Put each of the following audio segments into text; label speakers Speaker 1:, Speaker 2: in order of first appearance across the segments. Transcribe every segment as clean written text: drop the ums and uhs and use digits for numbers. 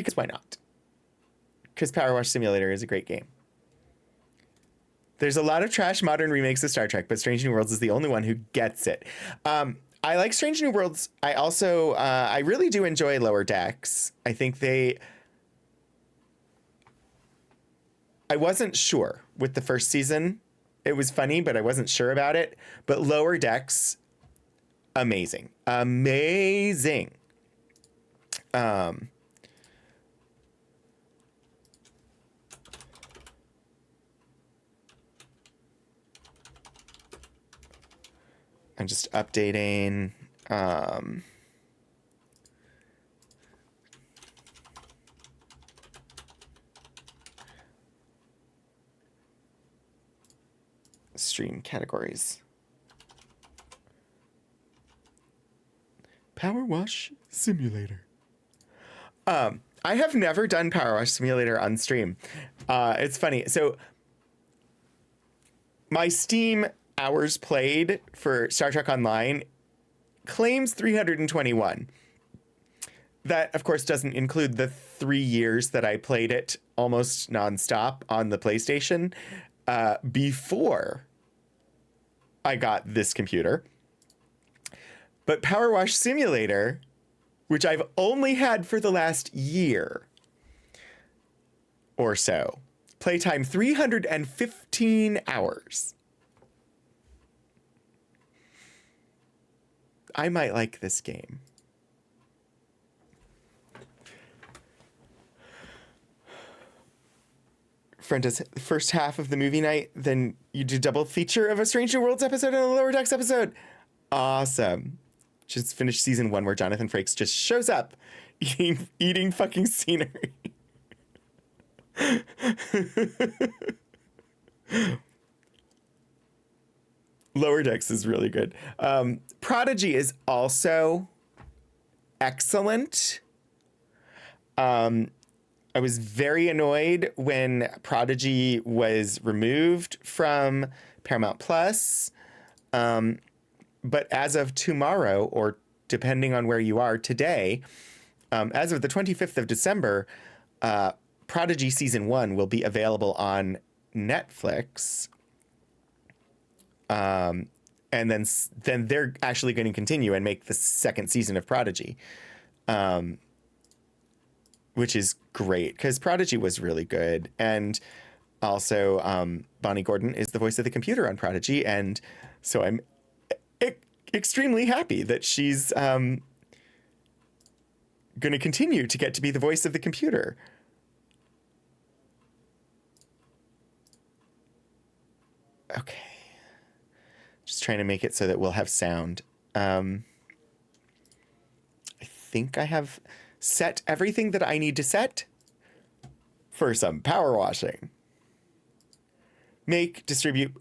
Speaker 1: because why not? Because PowerWash Simulator is a great game. There's a lot of trash modern remakes of Star Trek, but Strange New Worlds is the only one who gets it. I like Strange New Worlds. I also, I really do enjoy Lower Decks. I think I wasn't sure with the first season. It was funny, but I wasn't sure about it. But Lower Decks, amazing. Amazing. I'm just updating. Stream categories. PowerWash Simulator. I have never done PowerWash Simulator on stream. It's funny. So my Steam hours played for Star Trek Online claims 321. That, of course, doesn't include the 3 years that I played it almost nonstop on the PlayStation before I got this computer. But PowerWash Simulator, which I've only had for the last year or so, playtime 315 hours. I might like this game. Friend does first half of the movie night, then you do double feature of a Strange New Worlds episode and a Lower Decks episode. Awesome. Just finished season 1 where Jonathan Frakes just shows up eating fucking scenery. Lower Decks is really good. Prodigy is also excellent. I was very annoyed when Prodigy was removed from Paramount Plus. But as of tomorrow, or depending on where you are today, as of the 25th of December, Prodigy Season 1 will be available on Netflix. And then they're actually going to continue and make the second season of Prodigy, which is great because Prodigy was really good. And also Bonnie Gordon is the voice of the computer on Prodigy. And so I'm extremely happy that she's going to continue to get to be the voice of the computer. Okay. Just trying to make it so that we'll have sound. I think I have set everything that I need to set for some power washing. Make, distribute.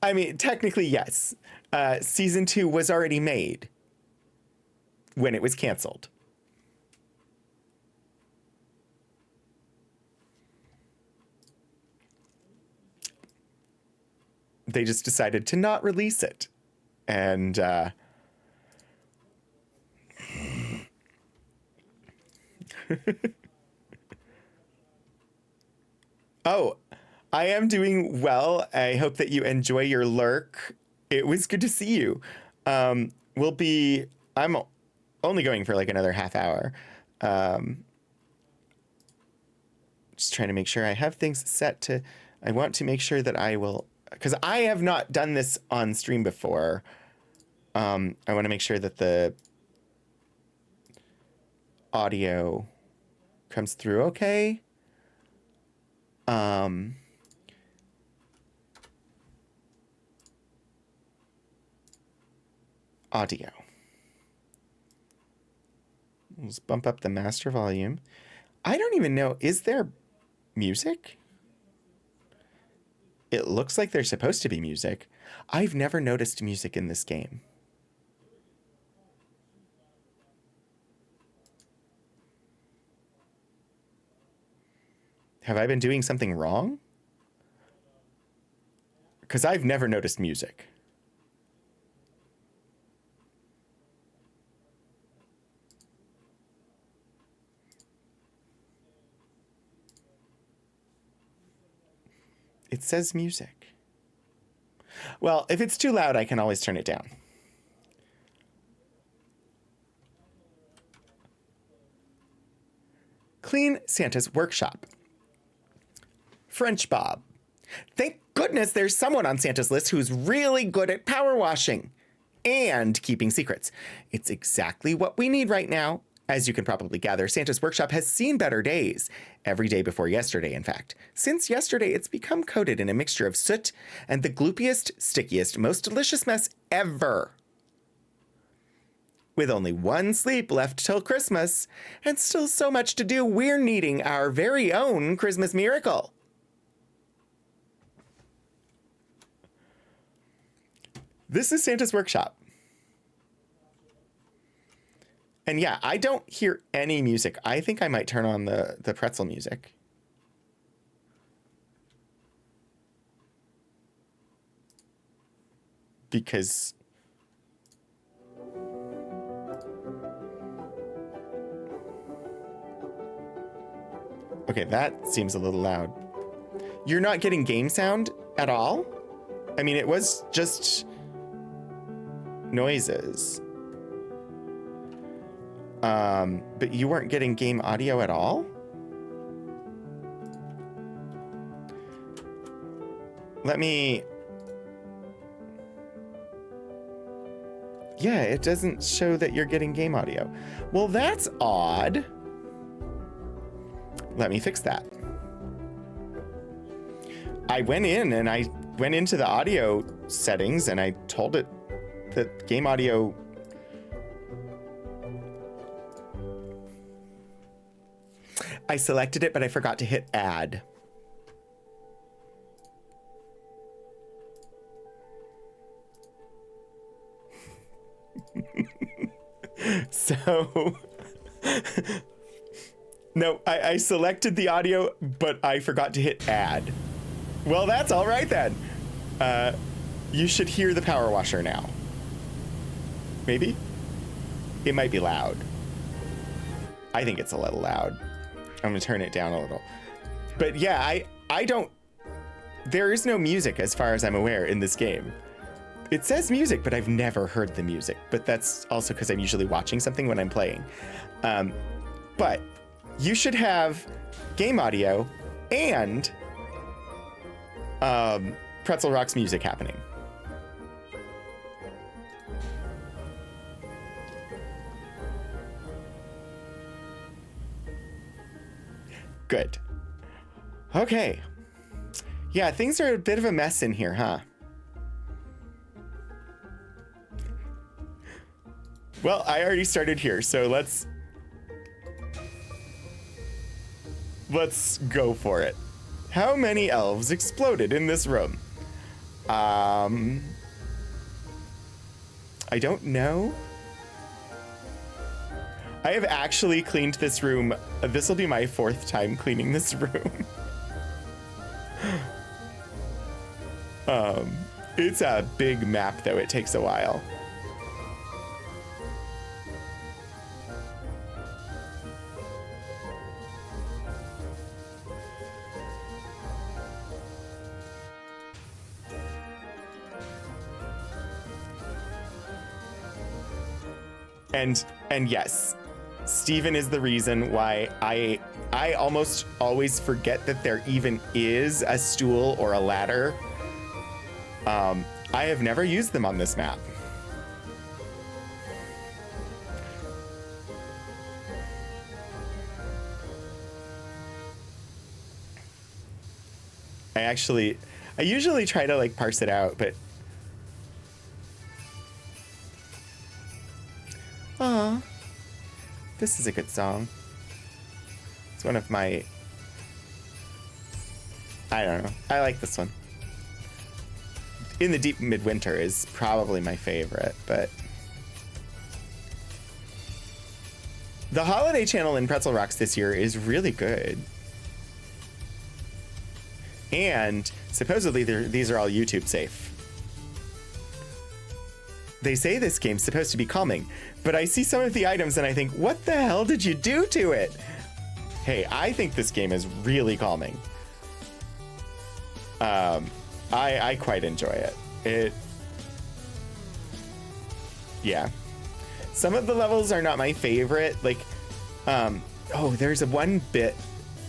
Speaker 1: I mean, technically, yes. Season 2 was already made when it was canceled. They just decided to not release it. And oh, I am doing well. I hope that you enjoy your lurk. It was good to see you. I'm only going for like another half hour. Just trying to make sure I have things set to, I want to make sure that I will, because I have not done this on stream before. I want to make sure that the audio comes through okay. Audio. Let's bump up the master volume. I don't even know, is there music? It looks like there's supposed to be music. I've never noticed music in this game. Have I been doing something wrong? Because I've never noticed music. It says music. Well, if it's too loud, I can always turn it down. Clean Santa's workshop. French Bob. Thank goodness there's someone on Santa's list who's really good at power washing and keeping secrets. It's exactly what we need right now. As you can probably gather, Santa's workshop has seen better days. Every day before yesterday, in fact. Since yesterday, it's become coated in a mixture of soot and the gloopiest, stickiest, most delicious mess ever. With only one sleep left till Christmas, and still so much to do, we're needing our very own Christmas miracle. This is Santa's workshop. And yeah, I don't hear any music. I think I might turn on the pretzel music. Because... okay, that seems a little loud. You're not getting game sound at all? I mean, it was just noises. But you weren't getting game audio at all? Let me... yeah, it doesn't show that you're getting game audio. Well, that's odd. Let me fix that. I went into the audio settings and I told it that game audio... I selected it, but I forgot to hit add. So, no, I selected the audio, but I forgot to hit add. Well, that's all right then. You should hear the power washer now. Maybe? It might be loud. I think it's a little loud. I'm gonna turn it down a little. But yeah, I don't... there is no music as far as I'm aware in this game. It says music, but I've never heard the music. But that's also because I'm usually watching something when I'm playing. But you should have game audio and Pretzel Rock's music happening. Good. Okay. Yeah, things are a bit of a mess in here, huh? Well, I already started here, so let's go for it. How many elves exploded in this room? I don't know. I have actually cleaned this room. This will be my 4th time cleaning this room. It's a big map, though. It takes a while. And yes, Steven is the reason why I almost always forget that there even is a stool or a ladder. I have never used them on this map. I usually try to like parse it out, but aw, this is a good song. It's one of my... I don't know. I like this one. In the Deep Midwinter is probably my favorite, but... the holiday channel in Pretzel Rocks this year is really good. And supposedly these are all YouTube safe. They say this game's supposed to be calming, but I see some of the items and I think, what the hell did you do to it? Hey, I think this game is really calming. I quite enjoy it. Yeah. Some of the levels are not my favorite. Like, there's one bit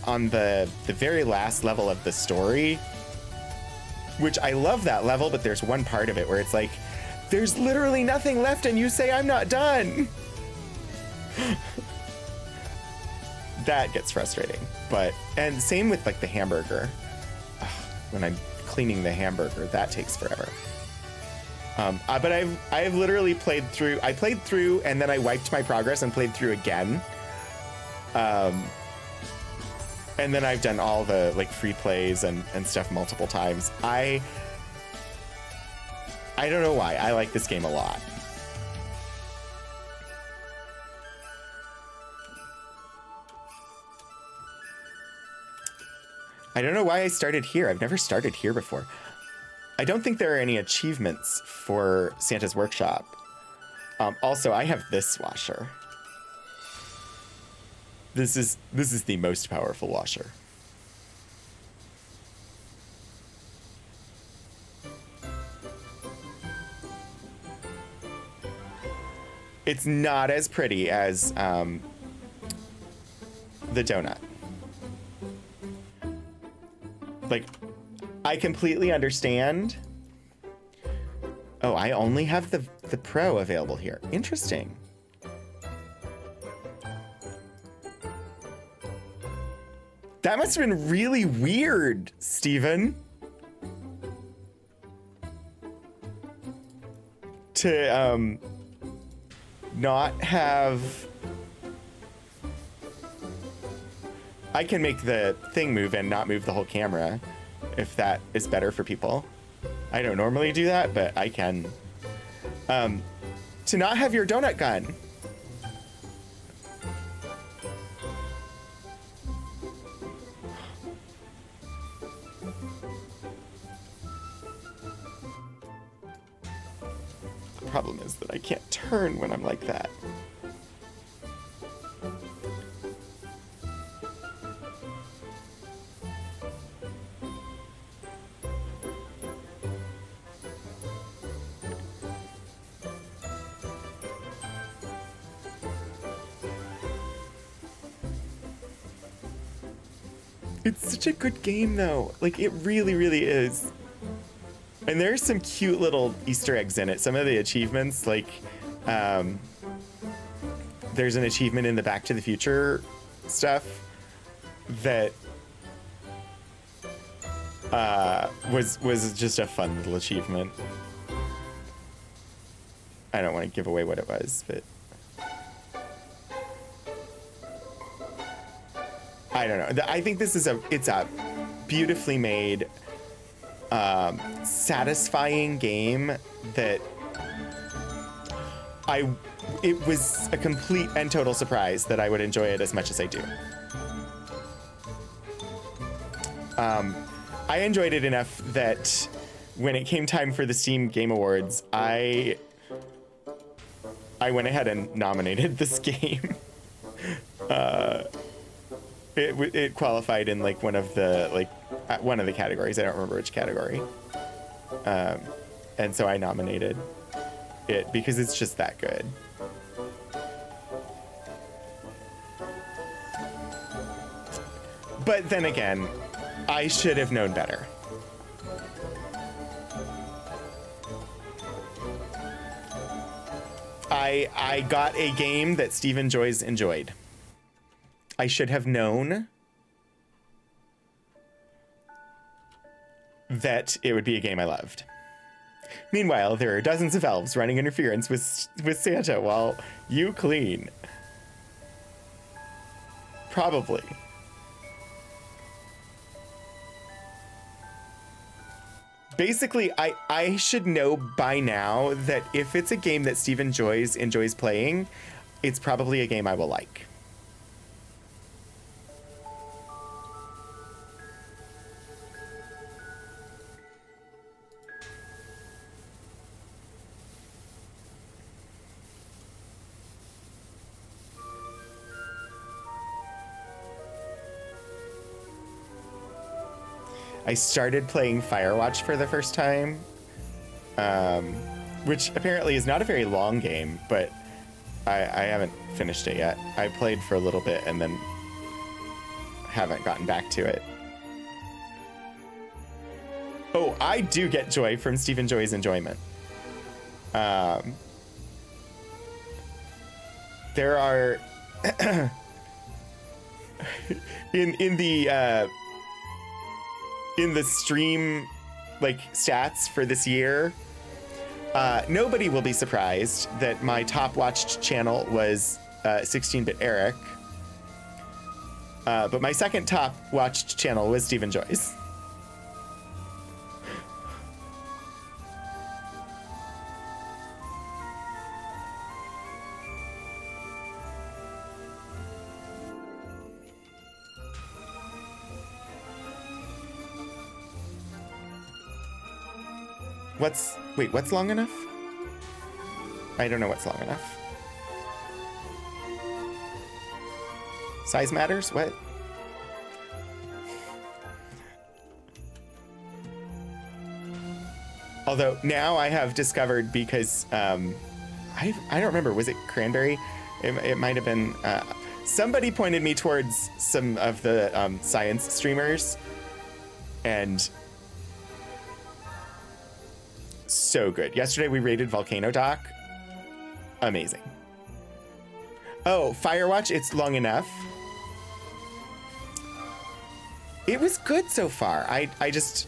Speaker 1: on the very last level of the story, which I love that level, but there's one part of it where it's like, there's literally nothing left and you say I'm not done. That gets frustrating. And same with like the hamburger. Ugh, when I'm cleaning the hamburger, that takes forever. But I've literally played through. I played through and then I wiped my progress and played through again. And then I've done all the like free plays and stuff multiple times. I don't know why. I like this game a lot. I don't know why I started here. I've never started here before. I don't think there are any achievements for Santa's Workshop. Also, I have this washer. This is the most powerful washer. It's not as pretty as the donut. Like, I completely understand. Oh, I only have the Pro available here. Interesting. That must have been really weird, Steven. To not have... I can make the thing move and not move the whole camera, if that is better for people. I don't normally do that, but I can. To not have your donut gun. The problem is that I can't turn when I'm like that. It's such a good game, though. Like, it really, really is. And there's some cute little Easter eggs in it. Some of the achievements, like, there's an achievement in the Back to the Future stuff that was just a fun little achievement. I don't want to give away what it was, but... I don't know. I think this is it's a beautifully made, satisfying game that it was a complete and total surprise that I would enjoy it as much as I do. I enjoyed it enough that when it came time for the Steam Game Awards, I went ahead and nominated this game. It qualified in like one of the categories. I don't remember which category. And so I nominated it because it's just that good. But then again, I should have known better. I got a game that Steven enjoyed. I should have known that it would be a game I loved. Meanwhile, there are dozens of elves running interference with Santa while you clean. Probably. Basically, I should know by now that if it's a game that Steve enjoys playing, it's probably a game I will like. I started playing Firewatch for the first time, which apparently is not a very long game, but I haven't finished it yet. I played for a little bit and then haven't gotten back to it. Oh, I do get joy from Stephen Joy's enjoyment. There are in the stream like stats for this year, nobody will be surprised that my top watched channel was 16-Bit Eric, but my second top watched channel was Stephen Joy's. What's long enough? I don't know what's long enough. Size matters? What? Although now I have discovered, because I don't remember, was it Cranberry? It might have been, somebody pointed me towards some of the science streamers, and so good. Yesterday we raided Volcano Dock. Amazing. Oh, Firewatch, it's long enough. It was good so far. I just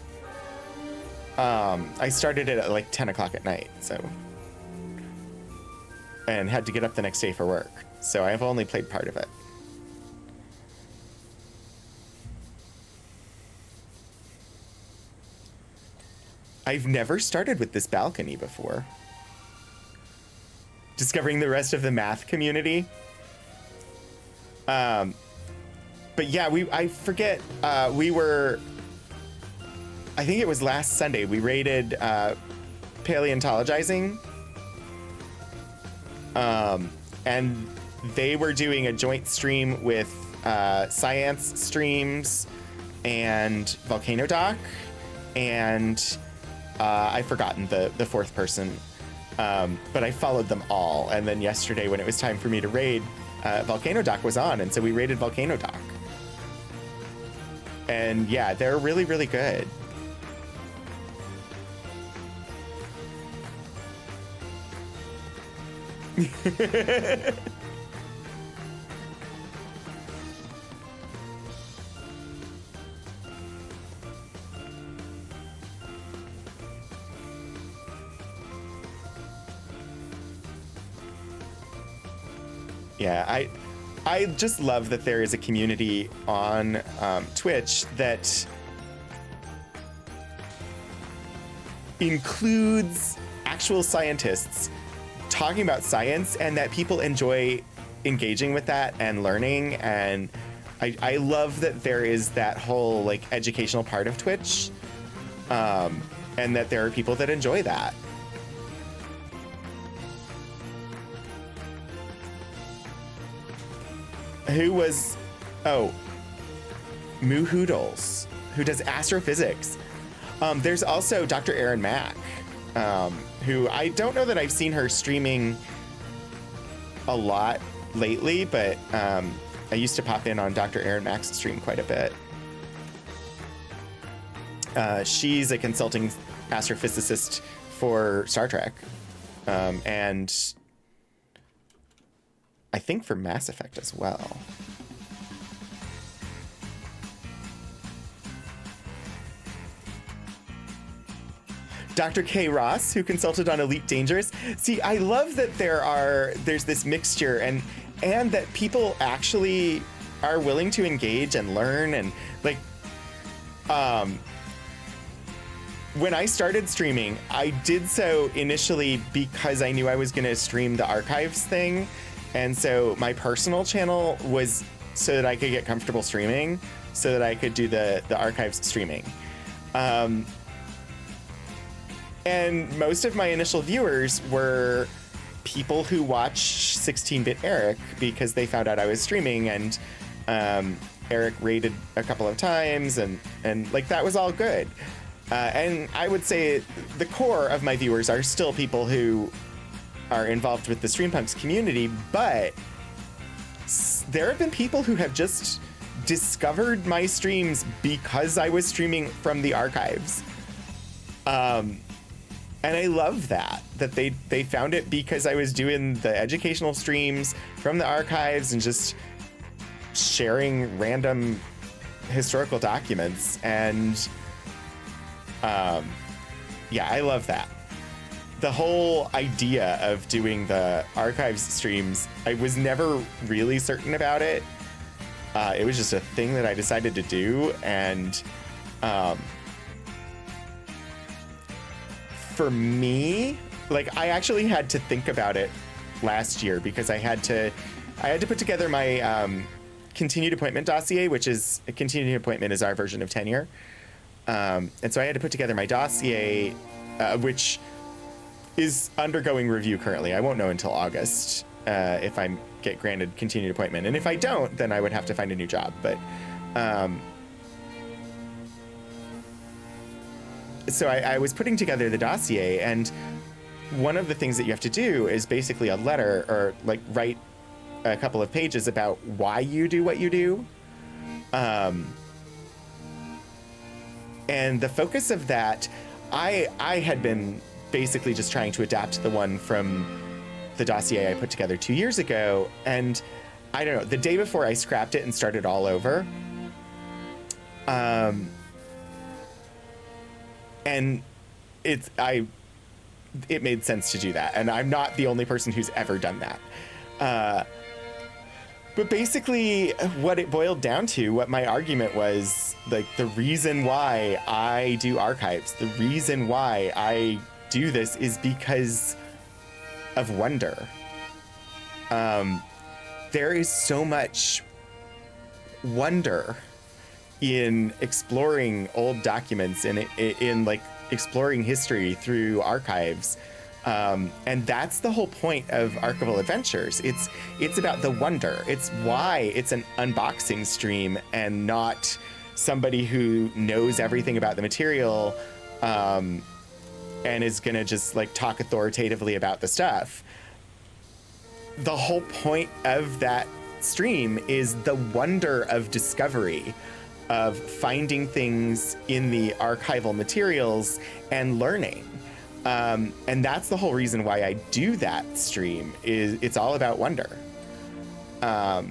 Speaker 1: I started it at like 10 o'clock at night, so, and had to get up the next day for work, so I've only played part of it. I've never started with this balcony before. Discovering the rest of the math community. But yeah, I forget, we were, I think it was last Sunday, we raided Paleontologizing. And they were doing a joint stream with Science Streams and Volcano Dock, and I've forgotten the fourth person, but I followed them all. And then yesterday when it was time for me to raid, Volcano Dock was on, and so we raided Volcano Dock. And yeah, they're really, really good. Yeah, I just love that there is a community on Twitch that includes actual scientists talking about science, and that people enjoy engaging with that and learning. And I love that there is that whole like educational part of Twitch, and that there are people that enjoy that. Who was, oh, Moo Hoodles, who does astrophysics. There's also Dr. Erin Mack, who I don't know that I've seen her streaming a lot lately, but I used to pop in on Dr. Erin Mack's stream quite a bit. She's a consulting astrophysicist for Star Trek, and I think for Mass Effect as well. Dr. K. Ross, who consulted on Elite Dangerous. See, I love that there's this mixture, and that people actually are willing to engage and learn. And like, when I started streaming, I did so initially because I knew I was going to stream the archives thing. And so my personal channel was so that I could get comfortable streaming, so that I could do the archives streaming. And most of my initial viewers were people who watch 16-Bit Eric because they found out I was streaming, and Eric raided a couple of times, and like that was all good. And I would say the core of my viewers are still people who are involved with the Streampunks community, but there have been people who have just discovered my streams because I was streaming from the archives. And I love that they found it because I was doing the educational streams from the archives and just sharing random historical documents. And yeah, I love that. The whole idea of doing the archives streams, I was never really certain about it. It was just a thing that I decided to do. And for me, like, I actually had to think about it last year because I had to put together my continued appointment dossier, which is a continued appointment is our version of tenure. And so I had to put together my dossier, which is undergoing review currently. I won't know until August if I get granted continued appointment. And if I don't, then I would have to find a new job. But so I was putting together the dossier, and one of the things that you have to do is basically a letter, or like write a couple of pages about why you do what you do. And the focus of that, I had been basically just trying to adapt the one from the dossier I put together 2 years ago. And I don't know, the day before I scrapped it and started all over. And it made sense to do that. And I'm not the only person who's ever done that. But basically what it boiled down to, what my argument was, like, the reason why I do archives, the reason why I do this is because of wonder. There is so much wonder in exploring old documents and in like exploring history through archives. And that's the whole point of Archival Adventures. It's about the wonder. It's why it's an unboxing stream and not somebody who knows everything about the material and is gonna just like talk authoritatively about the stuff. The whole point of that stream is the wonder of discovery, of finding things in the archival materials and learning. And that's the whole reason why I do that stream, is it's all about wonder. And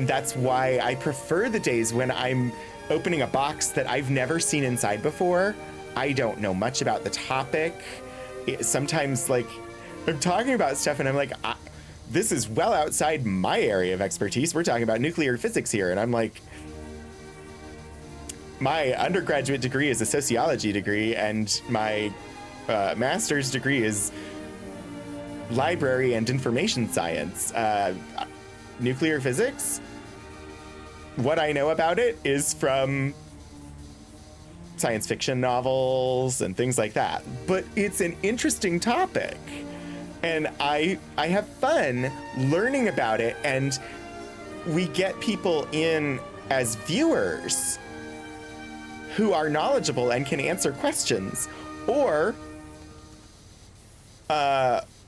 Speaker 1: that's why I prefer the days when I'm opening a box that I've never seen inside before. I don't know much about the topic. Sometimes, like, I'm talking about stuff and I'm like, this is well outside my area of expertise. We're talking about nuclear physics here. And I'm like, my undergraduate degree is a sociology degree, and my master's degree is library and information science. Nuclear physics, what I know about it is from science fiction novels and things like that. But it's an interesting topic, and I have fun learning about it, and we get people in as viewers who are knowledgeable and can answer questions, or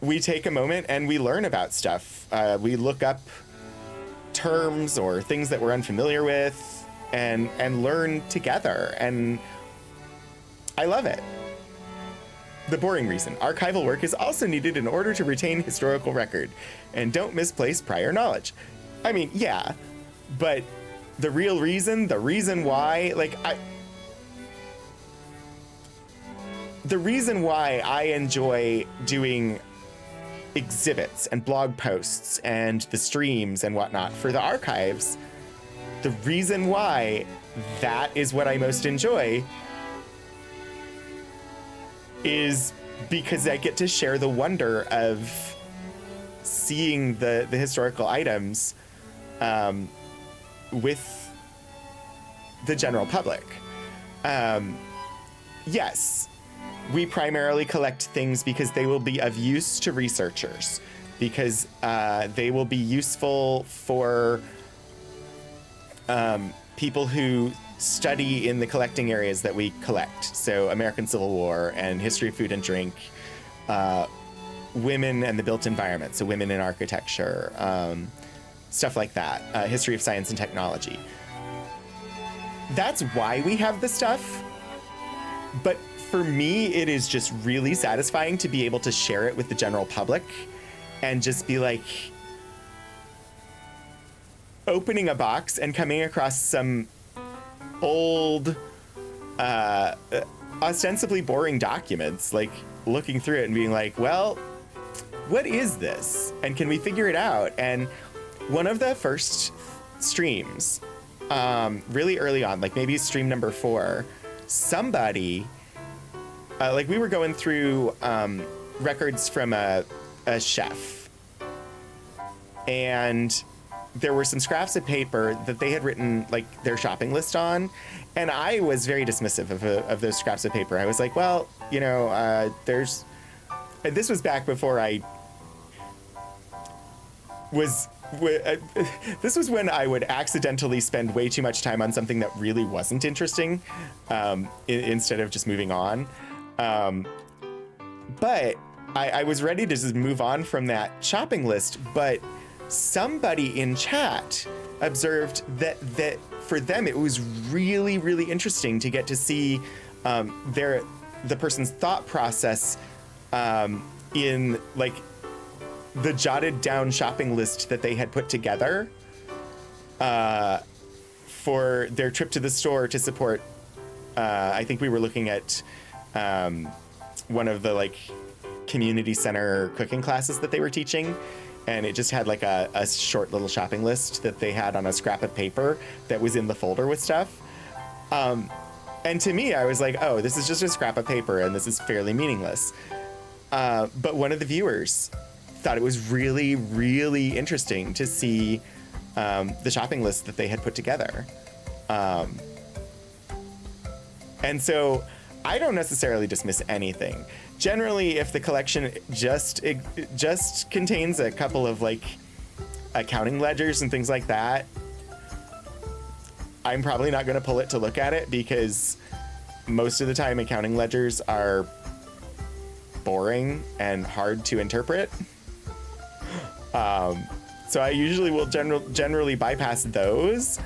Speaker 1: we take a moment and we learn about stuff. We look up terms or things that we're unfamiliar with and learn together, and I love it. The boring reason: archival work is also needed in order to retain historical record, and don't misplace prior knowledge. I mean, yeah, but the real reason, the reason why, like, the reason why I enjoy doing exhibits and blog posts and the streams and whatnot for the archives, the reason why that is what I most enjoy is because I get to share the wonder of seeing the historical items with the general public. Yes, we primarily collect things because they will be of use to researchers, because they will be useful for people who study in the collecting areas that we collect. So American Civil War and history of food and drink, women and the built environment. So women in architecture, stuff like that. History of science and technology. That's why we have this stuff. But for me, it is just really satisfying to be able to share it with the general public and just be like opening a box and coming across some old, ostensibly boring documents, like looking through it and being like, well, what is this? And can we figure it out? And one of the first streams, really early on, like maybe stream number 4, somebody, like we were going through records from a chef, and there were some scraps of paper that they had written like their shopping list on, and I was very dismissive of those scraps of paper. I was like, well, you know, this was back before I was. This was when I would accidentally spend way too much time on something that really wasn't interesting, instead of just moving on. But I was ready to just move on from that shopping list, but somebody in chat observed that for them it was really, really interesting to get to see the person's thought process in like the jotted down shopping list that they had put together for their trip to the store to support. I think we were looking at one of the like community center cooking classes that they were teaching, and it just had like a short little shopping list that they had on a scrap of paper that was in the folder with stuff. And to me, I was like, oh, this is just a scrap of paper and this is fairly meaningless. But one of the viewers thought it was really, really interesting to see the shopping list that they had put together. And so I don't necessarily dismiss anything. Generally, if the collection just contains a couple of like accounting ledgers and things like that, I'm probably not going to pull it to look at it, because most of the time accounting ledgers are boring and hard to interpret. So I usually will generally bypass those,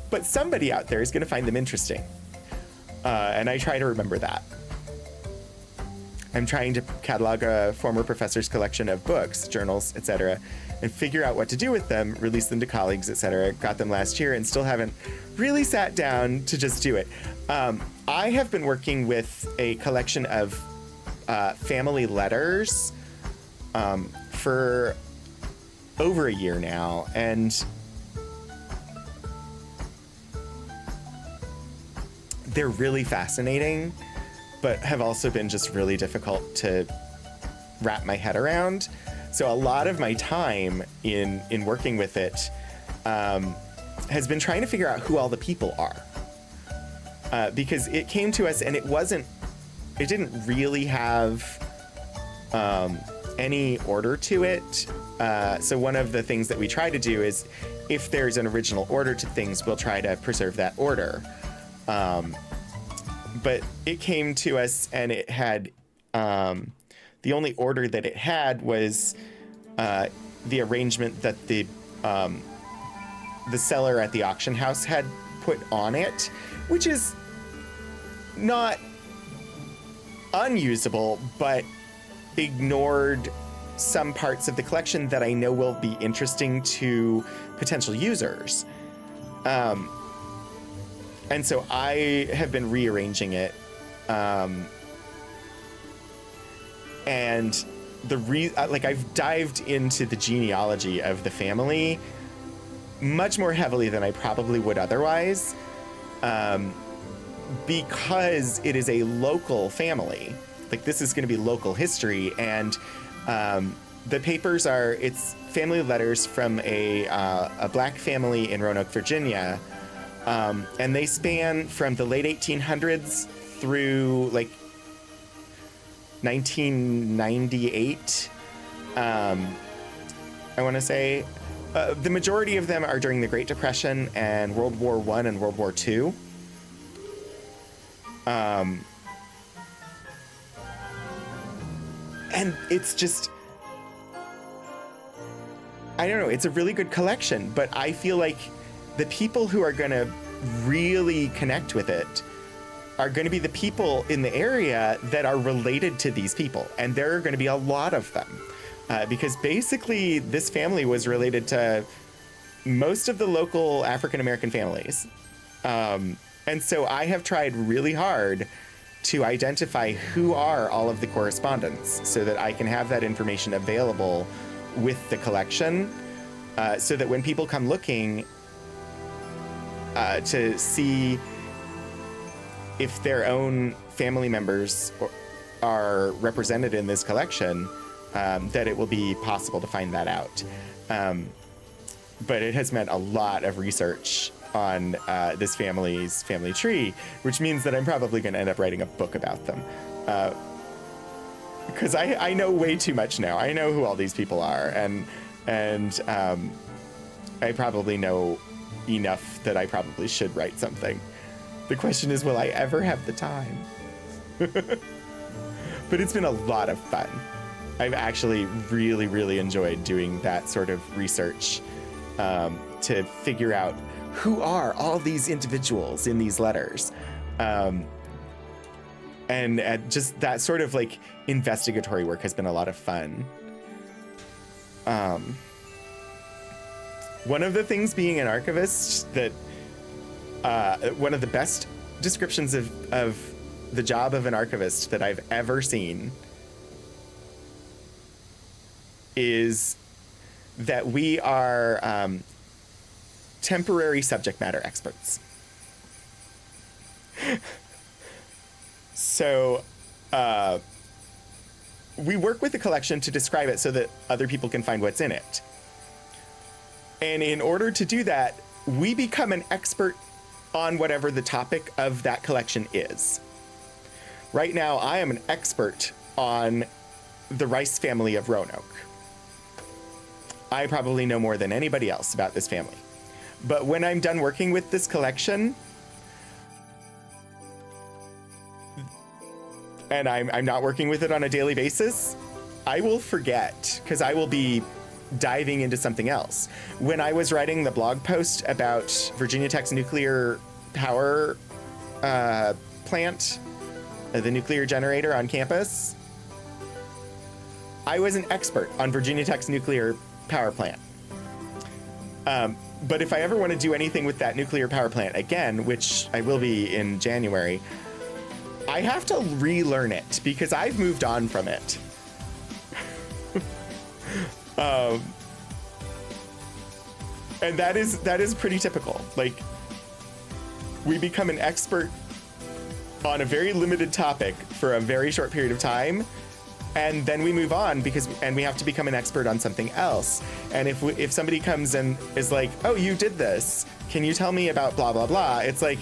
Speaker 1: but somebody out there is going to find them interesting. And I try to remember that. I'm trying to catalog a former professor's collection of books, journals, etc., and figure out what to do with them, release them to colleagues, etc. Got them last year and still haven't really sat down to just do it. I have been working with a collection of family letters for over a year now, and they're really fascinating, but have also been just really difficult to wrap my head around. So a lot of my time in working with it has been trying to figure out who all the people are. Because it came to us and it didn't really have any order to it. So one of the things that we try to do is, if there's an original order to things, we'll try to preserve that order. But it came to us and it had, the only order that it had was the arrangement that the seller at the auction house had put on it, which is not unusable, but ignored some parts of the collection that I know will be interesting to potential users. And so I have been rearranging it. And I've dived into the genealogy of the family much more heavily than I probably would otherwise, because it is a local family. Like, this is going to be local history, and the papers it's family letters from a black family in Roanoke, Virginia, and they span from the late 1800s through like 1998, I want to say. The majority of them are during the Great Depression and World War I and World War II. And it's just, I don't know, it's a really good collection, but I feel like the people who are going to really connect with it are going to be the people in the area that are related to these people. And there are going to be a lot of them. Because basically this family was related to most of the local African-American families. And so I have tried really hard to identify who are all of the correspondents so that I can have that information available with the collection, so that when people come looking to see if their own family members are represented in this collection, that it will be possible to find that out. But it has meant a lot of research on this family's family tree, which means that I'm probably going to end up writing a book about them. Because I know way too much now. I know who all these people are, and I probably know enough that I probably should write something. The question is, will I ever have the time? But it's been a lot of fun. I've actually really, really enjoyed doing that sort of research to figure out who are all these individuals in these letters. And just that sort of like investigatory work has been a lot of fun. One of the things being an archivist that one of the best descriptions of the job of an archivist that I've ever seen is that we are temporary subject matter experts. So we work with the collection to describe it so that other people can find what's in it. And in order to do that, we become an expert on whatever the topic of that collection is. Right now, I am an expert on the Rice family of Roanoke. I probably know more than anybody else about this family. But when I'm done working with this collection, and I'm not working with it on a daily basis, I will forget, because I will be diving into something else. When I was writing the blog post about Virginia Tech's nuclear power plant, the nuclear generator on campus, I was an expert on Virginia Tech's nuclear power plant. But if I ever want to do anything with that nuclear power plant again, which I will be in January, I have to relearn it because I've moved on from it. And that is pretty typical. Like, we become an expert on a very limited topic for a very short period of time, and then we move on and we have to become an expert on something else. And if somebody comes and is like, "Oh, you did this. Can you tell me about blah blah blah?" It's like,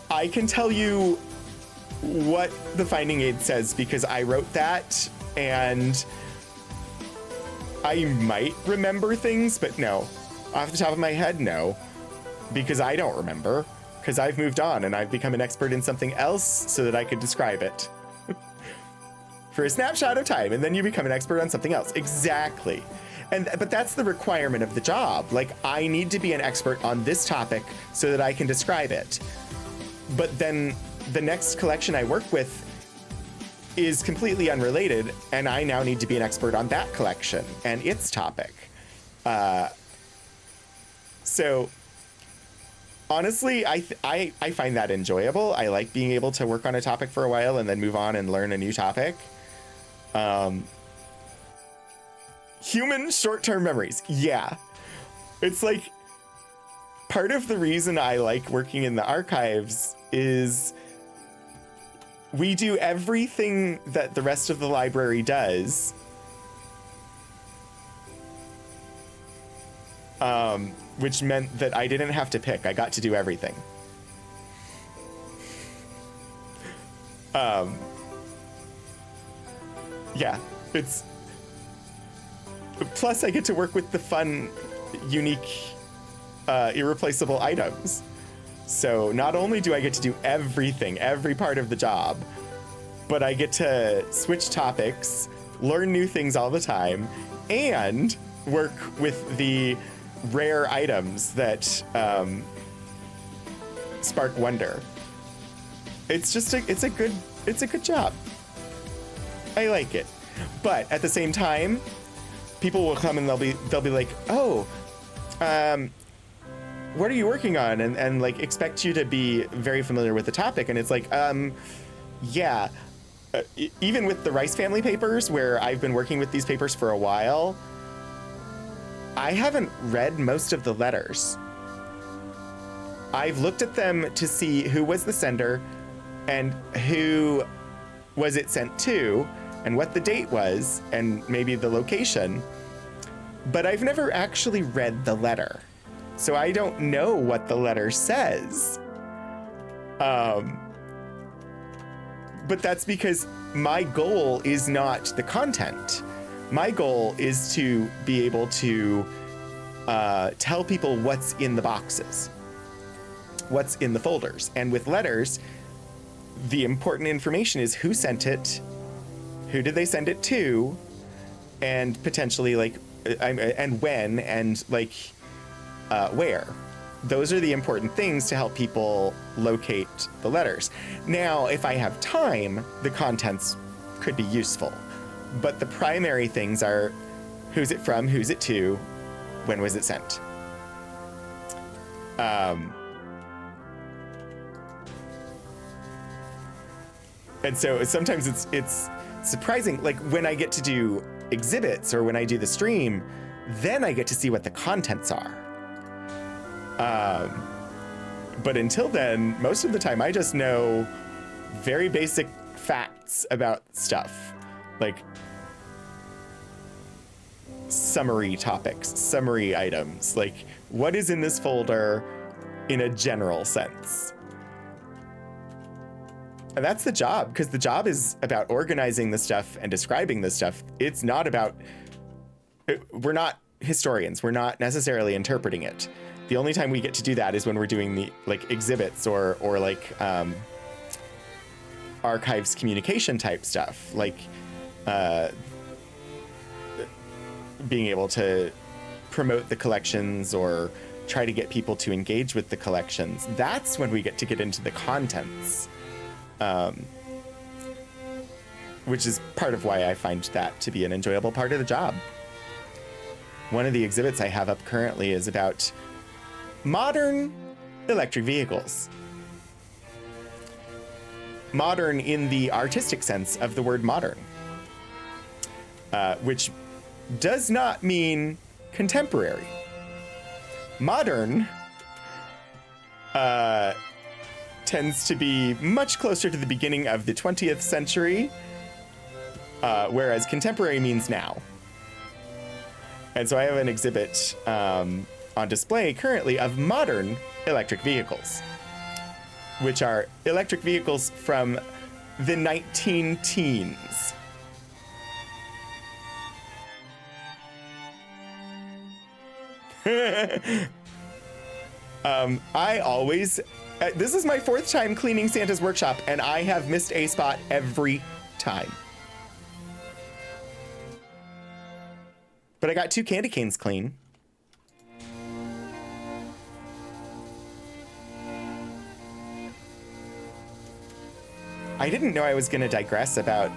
Speaker 1: I can tell you what the finding aid says because I wrote that, and I might remember things, but no. Off the top of my head, no. Because I don't remember. Because I've moved on and I've become an expert in something else so that I could describe it. For a snapshot of time, and then you become an expert on something else. Exactly. But that's the requirement of the job. Like, I need to be an expert on this topic so that I can describe it. But then the next collection I work with is completely unrelated, and I now need to be an expert on that collection and its topic. So honestly, I find that enjoyable. I like being able to work on a topic for a while and then move on and learn a new topic. Human short-term memories. Yeah. It's like, part of the reason I like working in the archives is we do everything that the rest of the library does. Which meant that I didn't have to pick. I got to do everything. Yeah, Plus, I get to work with the fun, unique, irreplaceable items. So not only do I get to do everything, every part of the job, but I get to switch topics, learn new things all the time, and work with the rare items that spark wonder. It's just it's a good job. I like it. But at the same time, people will come and they'll be like, "Oh, what are you working on?" And like expect you to be very familiar with the topic. And it's like, yeah. Even with the Rice Family papers, where I've been working with these papers for a while, I haven't read most of the letters. I've looked at them to see who was the sender and who was it sent to and what the date was and maybe the location. But I've never actually read the letter. So I don't know what the letter says. But that's because my goal is not the content. My goal is to be able to tell people what's in the boxes, what's in the folders. And with letters, the important information is who sent it, who did they send it to, and potentially like, and when, and like where. Those are the important things to help people locate the letters. Now, if I have time, the contents could be useful. But the primary things are who's it from, who's it to, when was it sent. And so sometimes it's surprising, like when I get to do exhibits or when I do the stream, then I get to see what the contents are. But until then, most of the time, I just know very basic facts about stuff, like summary topics, summary items, like what is in this folder in a general sense. And that's the job, because the job is about organizing the stuff and describing the stuff. It's not about, we're not historians. We're not necessarily interpreting it. The only time we get to do that is when we're doing the like exhibits or like archives communication type stuff, like being able to promote the collections or try to get people to engage with the collections. That's when we get to get into the contents, which is part of why I find that to be an enjoyable part of the job. One of the exhibits I have up currently is about modern electric vehicles. Modern in the artistic sense of the word modern, which does not mean contemporary. Modern tends to be much closer to the beginning of the 20th century, whereas contemporary means now. And so I have an exhibit on display currently of modern electric vehicles, which are electric vehicles from the 19-teens. I always, this is my 4th time cleaning Santa's workshop, and I have missed a spot every time. But I got 2 candy canes clean. I didn't know I was going to digress about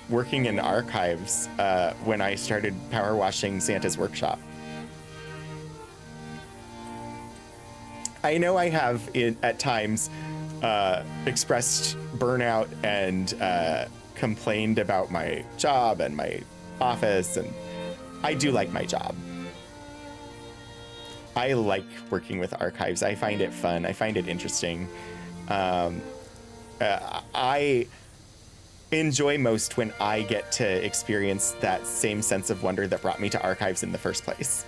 Speaker 1: working in archives when I started power washing Santa's workshop. I know I have at times expressed burnout and complained about my job and my office, and I do like my job. I like working with archives. I find it fun. I find it interesting. I enjoy most when I get to experience that same sense of wonder that brought me to archives in the first place.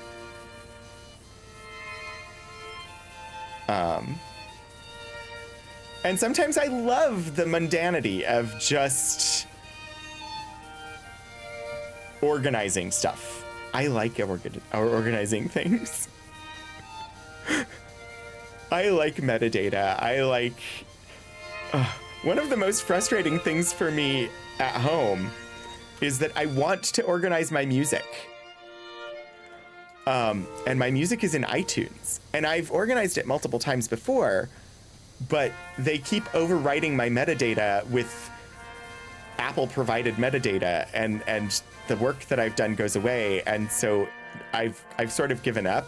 Speaker 1: And sometimes I love the mundanity of just organizing stuff I like organizing things. I like metadata. I like... one of the most frustrating things for me at home is that I want to organize my music. And my music is in iTunes. And I've organized it multiple times before, but they keep overwriting my metadata with Apple-provided metadata, and the work that I've done goes away. And so I've sort of given up,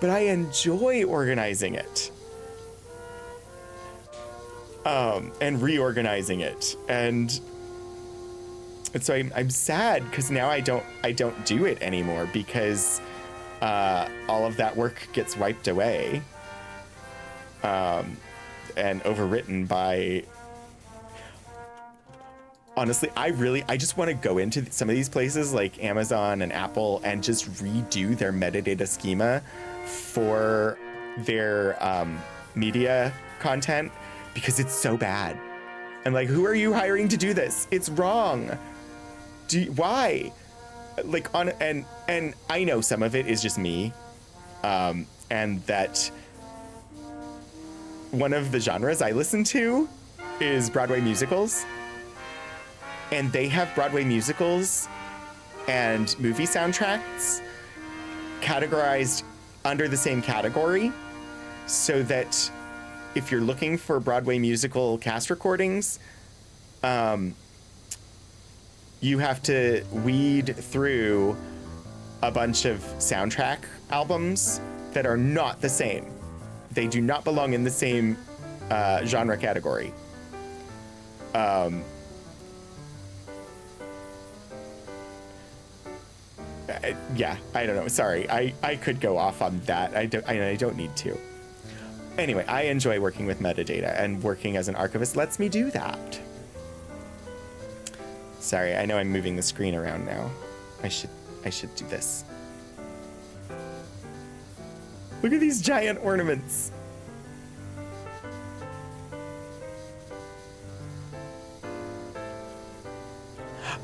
Speaker 1: but I enjoy organizing it. And reorganizing it. And so I'm sad because now I don't do it anymore because all of that work gets wiped away and overwritten by... Honestly, I just want to go into some of these places like Amazon and Apple and just redo their metadata schema for their media content because it's so bad. And like, who are you hiring to do this? It's wrong. Why? Like and I know some of it is just me, and that one of the genres I listen to is Broadway musicals, and they have Broadway musicals and movie soundtracks categorized under the same category, so that if you're looking for Broadway musical cast recordings, you have to weed through a bunch of soundtrack albums that are not the same. They do not belong in the same genre category. Yeah, I don't know. Sorry, I could go off on that. I don't need to. Anyway, I enjoy working with metadata, and working as an archivist lets me do that. Sorry, I know I'm moving the screen around now. I should do this. Look at these giant ornaments.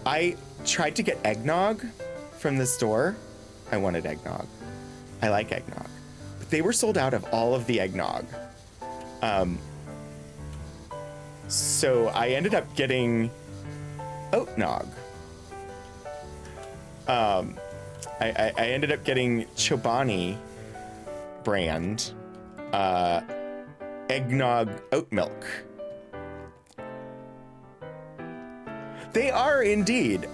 Speaker 1: I tried to get eggnog from the store. I wanted eggnog. I like eggnog. But they were sold out of all of the eggnog. So I ended up getting oat nog. I ended up getting Chobani brand eggnog oat milk. They are indeed.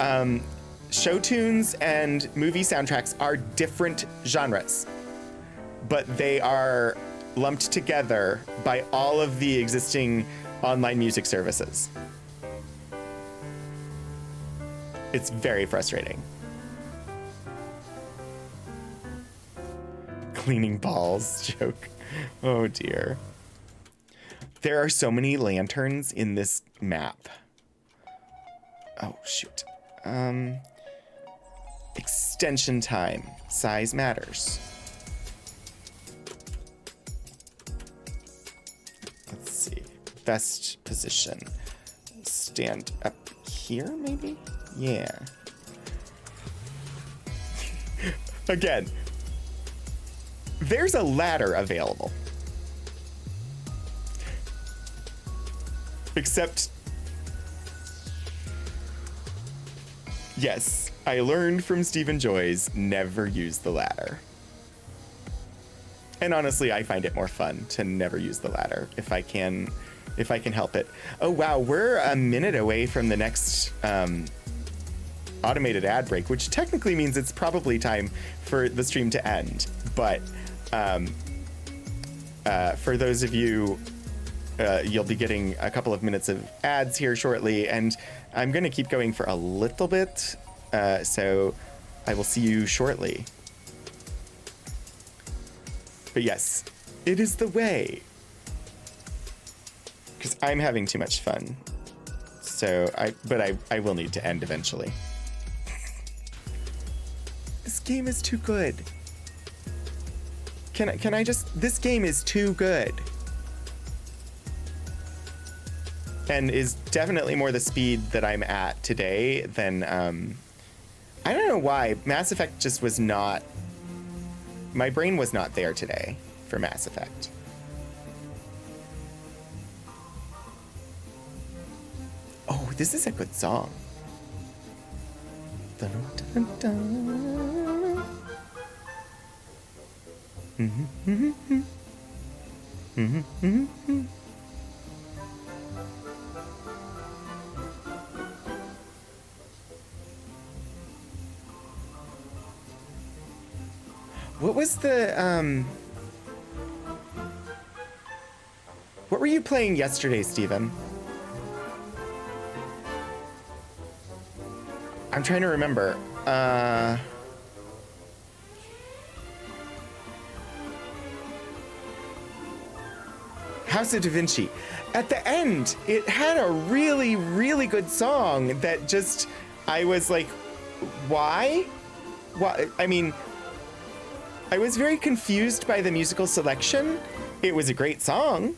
Speaker 1: Show tunes and movie soundtracks are different genres, but they are lumped together by all of the existing online music services. It's very frustrating. Cleaning balls joke. Oh dear. There are so many lanterns in this map. Oh shoot. Extension time. Size matters. Let's see. Best position. Stand up here, maybe? Yeah. Again, there's a ladder available. Except, yes, I learned from Stephen Joy's never use the ladder. And honestly, I find it more fun to never use the ladder if I can help it. Oh wow, we're a minute away from the next automated ad break, which technically means it's probably time for the stream to end. But for those of you, you'll be getting a couple of minutes of ads here shortly, and I'm going to keep going for a little bit, so I will see you shortly. But yes, it is the way. Because I'm having too much fun. So I will need to end eventually. This game is too good. Can I just, this game is too good. And is definitely more the speed that I'm at today than I don't know why. Mass Effect just was not... My brain was not there today for Mass Effect. Oh, this is a good song. Dun, dun, dun. What was the what were you playing yesterday, Steven? I'm trying to remember. House of Da Vinci. At the end, it had a really, really good song that just, I was like, why? Why? I mean, I was very confused by the musical selection. It was a great song,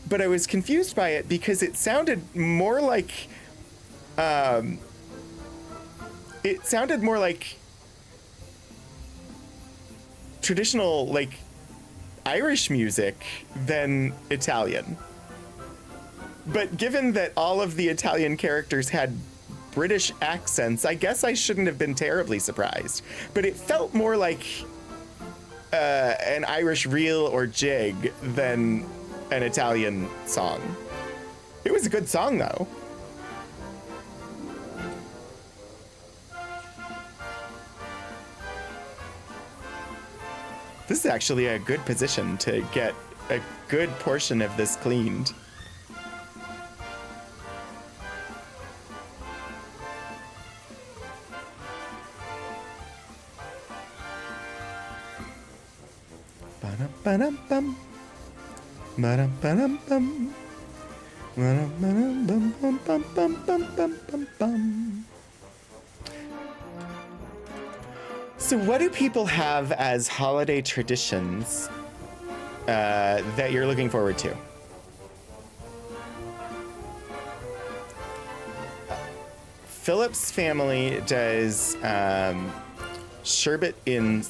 Speaker 1: but I was confused by it because it sounded more like, traditional, like, Irish music than Italian. But given that all of the Italian characters had British accents, I guess I shouldn't have been terribly surprised. But it felt more like an Irish reel or jig than an Italian song. It was a good song, though. This is actually a good position to get a good portion of this cleaned. Ba-dum-ba-dum-bum. Ba-dum-ba-dum-bum. Ba-dum-ba-dum-bum-bum-bum-bum-bum-bum. So what do people have as holiday traditions that you're looking forward to? Philip's family does sherbet in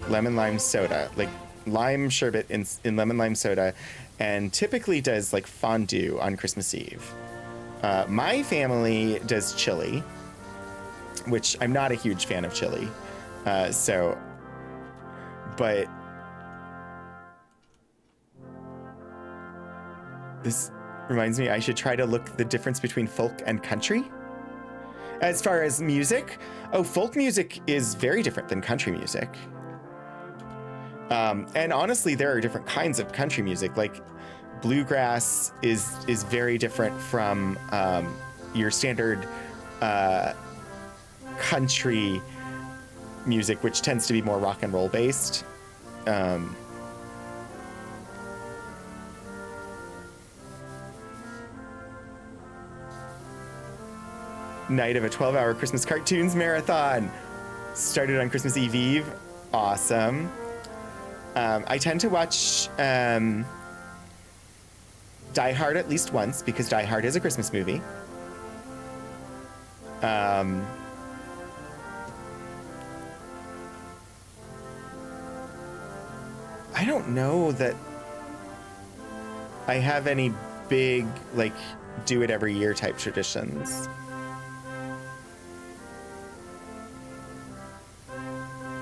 Speaker 1: lemon lime soda, like lime sherbet in lemon lime soda, and typically does like fondue on Christmas Eve. My family does chili, which I'm not a huge fan of chili. But this reminds me I should try to look the difference between folk and country. As far as music, folk music is very different than country music. And honestly, there are different kinds of country music. Like bluegrass is very different from your standard country music, which tends to be more rock and roll based. Night of a 12-hour Christmas cartoons marathon. Started on Christmas Eve. Awesome. I tend to watch Die Hard at least once because Die Hard is a Christmas movie. I don't know that I have any big, like, do it every year type traditions.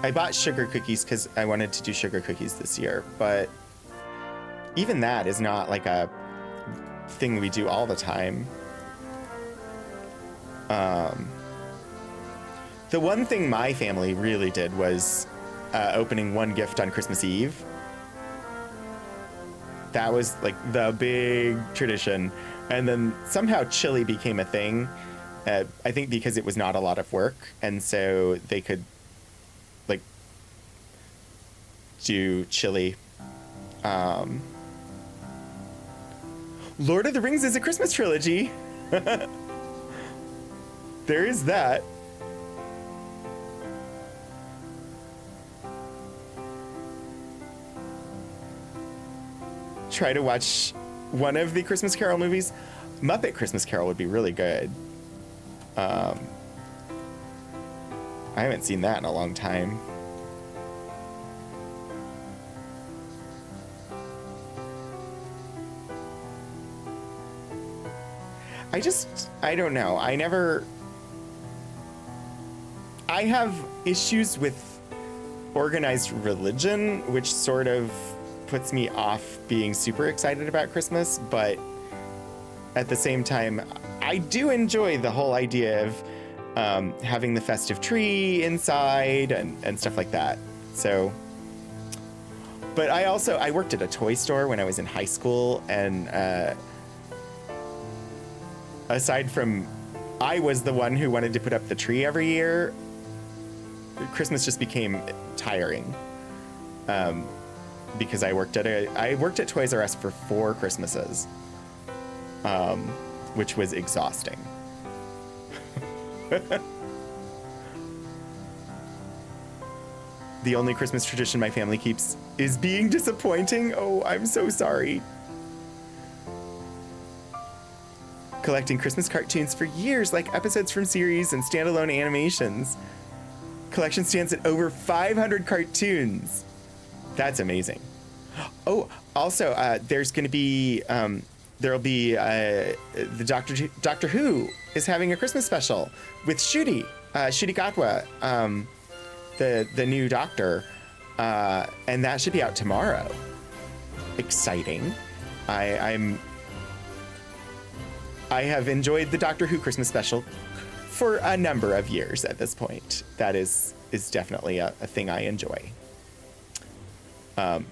Speaker 1: I bought sugar cookies because I wanted to do sugar cookies this year, but even that is not like a thing we do all the time. The one thing my family really did was opening one gift on Christmas Eve. That was like the big tradition. And then somehow chili became a thing. I think because it was not a lot of work. And so they could like do chili. Lord of the Rings is a Christmas trilogy. There is that. Try to watch one of the Christmas Carol movies. Muppet Christmas Carol would be really good. I haven't seen that in a long time. I don't know. I have issues with organized religion, which sort of puts me off being super excited about Christmas, but at the same time, I do enjoy the whole idea of having the festive tree inside and stuff like that. So, but I worked at a toy store when I was in high school, and aside from I was the one who wanted to put up the tree every year, Christmas just became tiring. Because I worked at Toys R Us for 4 Christmases, which was exhausting. The only Christmas tradition my family keeps is being disappointing. Oh, I'm so sorry. Collecting Christmas cartoons for years, like episodes from series and standalone animations. Collection stands at over 500 cartoons. That's amazing. Oh, also, there's going to be, there'll be, the Doctor Who is having a Christmas special with Ncuti Gatwa, the new Doctor, and that should be out tomorrow. Exciting. I have enjoyed the Doctor Who Christmas special for a number of years at this point. That is definitely a thing I enjoy. I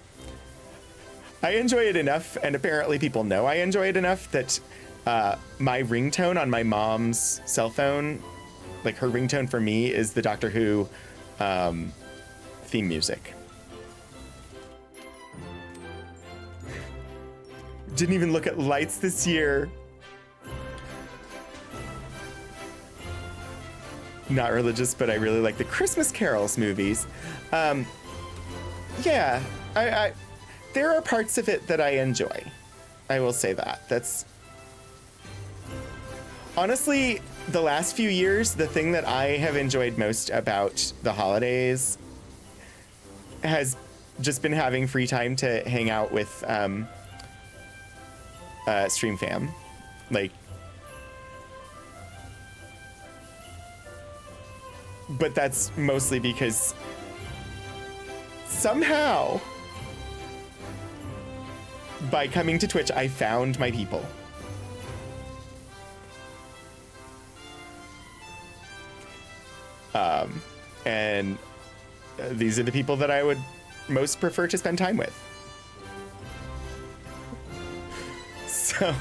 Speaker 1: enjoy it enough, and apparently people know I enjoy it enough, that my ringtone on my mom's cell phone, like her ringtone for me, is the Doctor Who theme music. Didn't even look at lights this year. Not religious, but I really like the Christmas carols movies. Yeah, there are parts of it that I enjoy. I will say that. That's honestly, the last few years, the thing that I have enjoyed most about the holidays has just been having free time to hang out with Stream Fam. Like, but that's mostly because somehow, by coming to Twitch, I found my people. And these are the people that I would most prefer to spend time with. So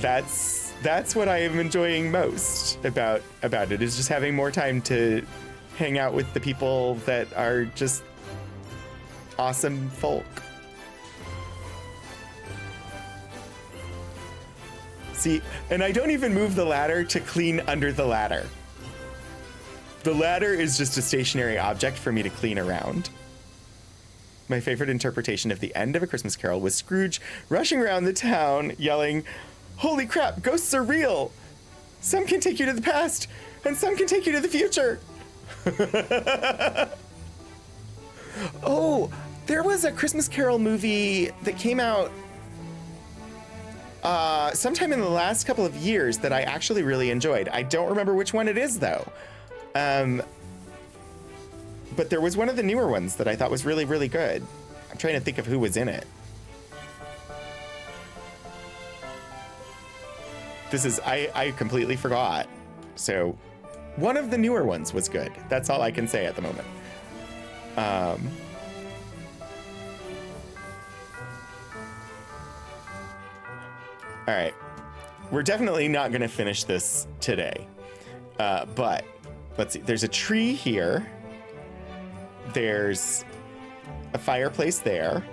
Speaker 1: that's what I am enjoying most about it, is just having more time to hang out with the people that are just awesome folk. See, and I don't even move the ladder to clean under the ladder. The ladder is just a stationary object for me to clean around. My favorite interpretation of the end of A Christmas Carol was Scrooge rushing around the town yelling, "Holy crap, ghosts are real! Some can take you to the past, and some can take you to the future!" Oh, there was a Christmas Carol movie that came out sometime in the last couple of years that I actually really enjoyed. I don't remember which one it is, though. But there was one of the newer ones that I thought was really, really good. I'm trying to think of who was in it. I completely forgot. So one of the newer ones was good. That's all I can say at the moment. All right. We're definitely not going to finish this today. But let's see. There's a tree here. There's a fireplace there.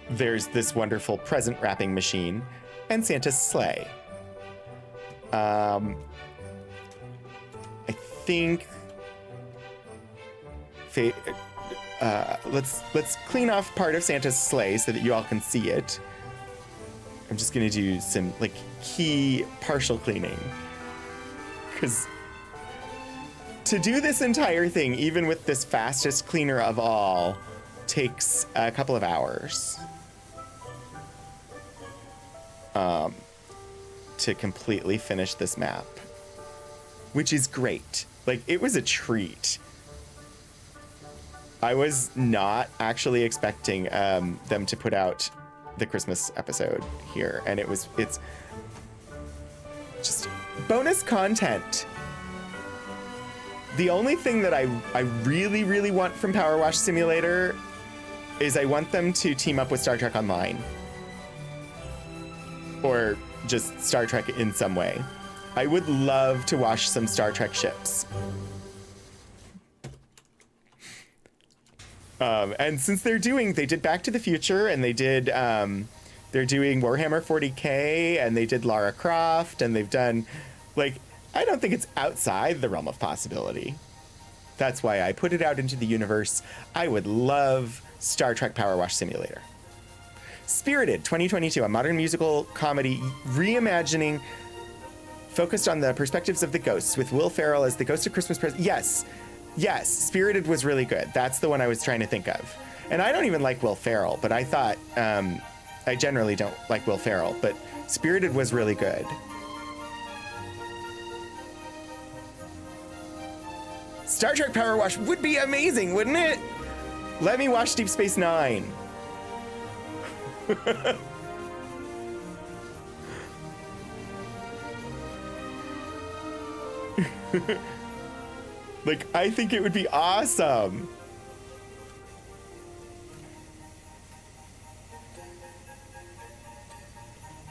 Speaker 1: There's this wonderful present wrapping machine and Santa's sleigh. I think let's clean off part of Santa's sleigh so that you all can see it. I'm just gonna do some like key partial cleaning, because to do this entire thing, even with this fastest cleaner of all, takes a couple of hours to completely finish this map, which is great. Like, it was a treat. I was not actually expecting them to put out the Christmas episode here, and it's just bonus content. The only thing that I really, really want from PowerWash Simulator is I want them to team up with Star Trek Online. Or just Star Trek in some way. I would love to wash some Star Trek ships. And since they did Back to the Future, and they did, they're doing Warhammer 40K, and they did Lara Croft, and they've done, like, I don't think it's outside the realm of possibility. That's why I put it out into the universe. I would love Star Trek PowerWash Simulator. Spirited 2022, a modern musical comedy reimagining focused on the perspectives of the ghosts, with Will Ferrell as the ghost of Christmas Present. Yes, Spirited was really good. That's the one I was trying to think of. And I don't even like Will Ferrell, but I thought, I generally don't like Will Ferrell, but Spirited was really good. Star Trek PowerWash would be amazing, wouldn't it? Let me watch Deep Space Nine. Like, I think it would be awesome.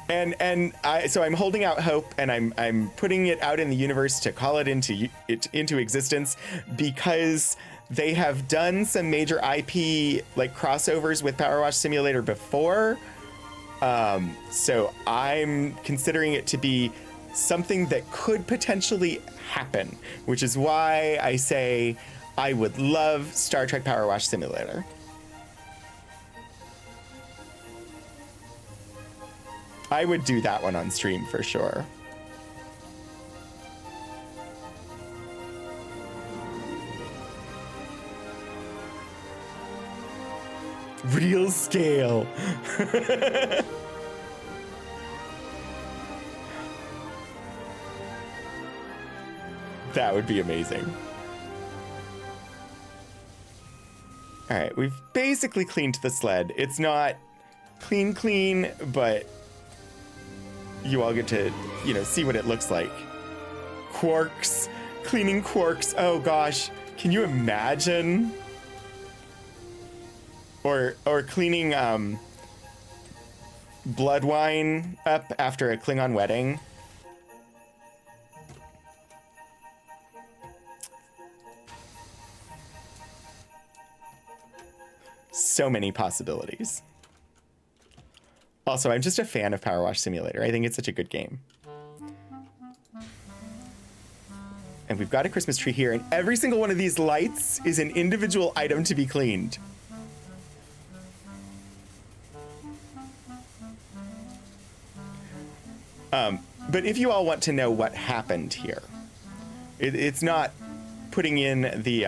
Speaker 1: So I'm holding out hope, and I'm putting it out in the universe to call it into existence, because they have done some major IP like crossovers with PowerWash Simulator before. So I'm considering it to be something that could potentially happen, which is why I say I would love Star Trek PowerWash Simulator. I would do that one on stream for sure. Real scale. That would be amazing. All right, we've basically cleaned the sled. It's not clean, but you all get to, see what it looks like. Quarks, cleaning quarks. Oh gosh, can you imagine? Or cleaning blood wine up after a Klingon wedding. So many possibilities. Also, I'm just a fan of PowerWash Simulator. I think it's such a good game. And we've got a Christmas tree here, and every single one of these lights is an individual item to be cleaned. But if you all want to know what happened here, it's not putting in the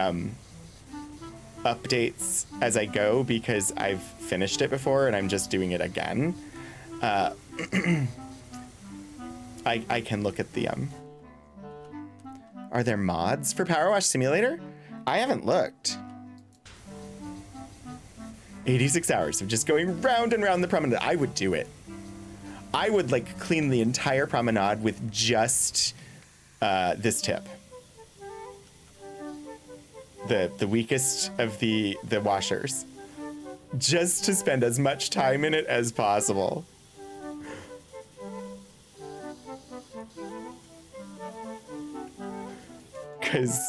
Speaker 1: updates as I go, because I've finished it before and I'm just doing it again. I can look at the are there mods for PowerWash Simulator? I haven't looked. 86 hours of just going round and round the promenade. I would do it. I would like clean the entire promenade with just this tip. The weakest of the washers. Just to spend as much time in it as possible. Because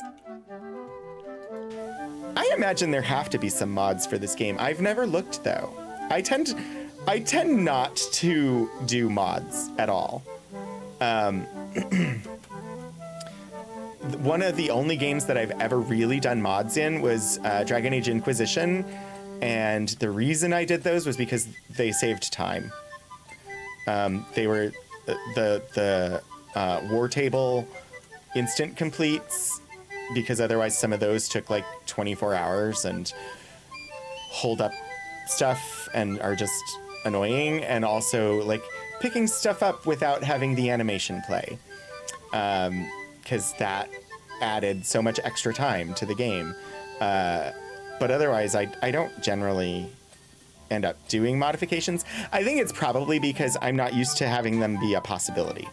Speaker 1: I imagine there have to be some mods for this game. I've never looked though. I tend not to do mods at all. One of the only games that I've ever really done mods in was Dragon Age Inquisition, and the reason I did those was because they saved time. They were the war table instant completes, because otherwise some of those took like 24 hours and hold up stuff and are just annoying, and also like picking stuff up without having the animation play, because that added so much extra time to the game. But otherwise, I don't generally end up doing modifications. I think it's probably because I'm not used to having them be a possibility,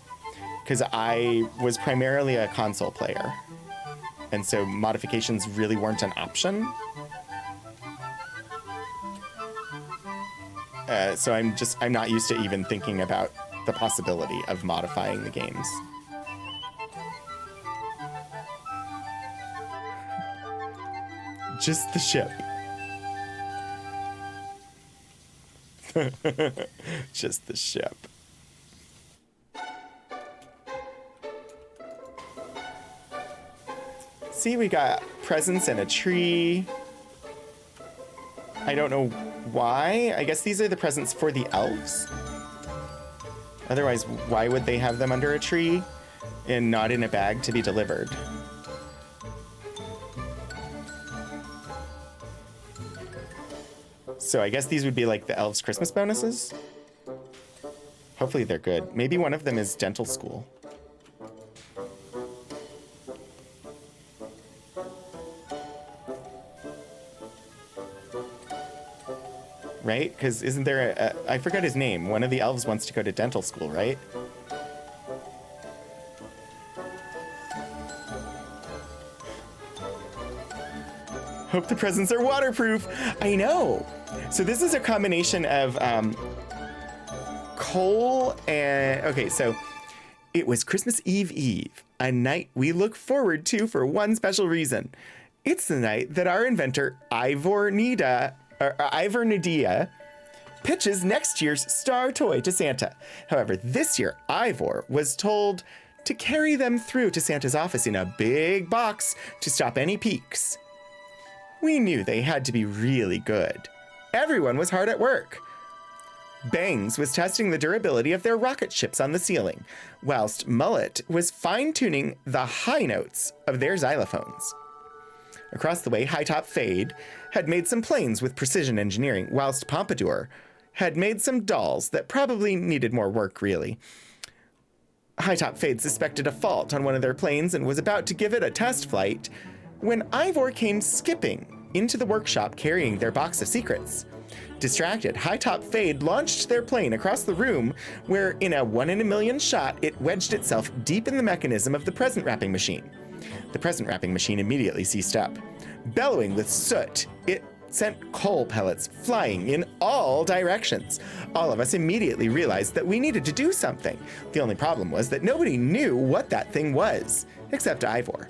Speaker 1: because I was primarily a console player, and so modifications really weren't an option. So I'm not used to even thinking about the possibility of modifying the games. Just the ship. Just the ship. See, we got presents and a tree. I don't know why. I guess these are the presents for the elves. Otherwise, why would they have them under a tree and not in a bag to be delivered? So I guess these would be like the elves' Christmas bonuses. Hopefully they're good. Maybe one of them is dental school. Right? Because isn't there I forgot his name. One of the elves wants to go to dental school, right? Hope the presents are waterproof. I know. So this is a combination of coal and... Okay, so it was Christmas Eve, a night we look forward to for one special reason. It's the night that our inventor, Ivor Nadia, pitches next year's star toy to Santa. However, this year, Ivor was told to carry them through to Santa's office in a big box to stop any peaks. We knew they had to be really good. Everyone was hard at work. Bangs was testing the durability of their rocket ships on the ceiling, whilst Mullet was fine-tuning the high notes of their xylophones. Across the way, High Top Fade had made some planes with precision engineering, whilst Pompadour had made some dolls that probably needed more work, really. High Top Fade suspected a fault on one of their planes and was about to give it a test flight when Ivor came skipping into the workshop carrying their box of secrets. Distracted, High Top Fade launched their plane across the room, where in a 1 in a million shot, it wedged itself deep in the mechanism of the present wrapping machine. The present wrapping machine immediately ceased up. Bellowing with soot, it sent coal pellets flying in all directions. All of us immediately realized that we needed to do something. The only problem was that nobody knew what that thing was, except Ivor.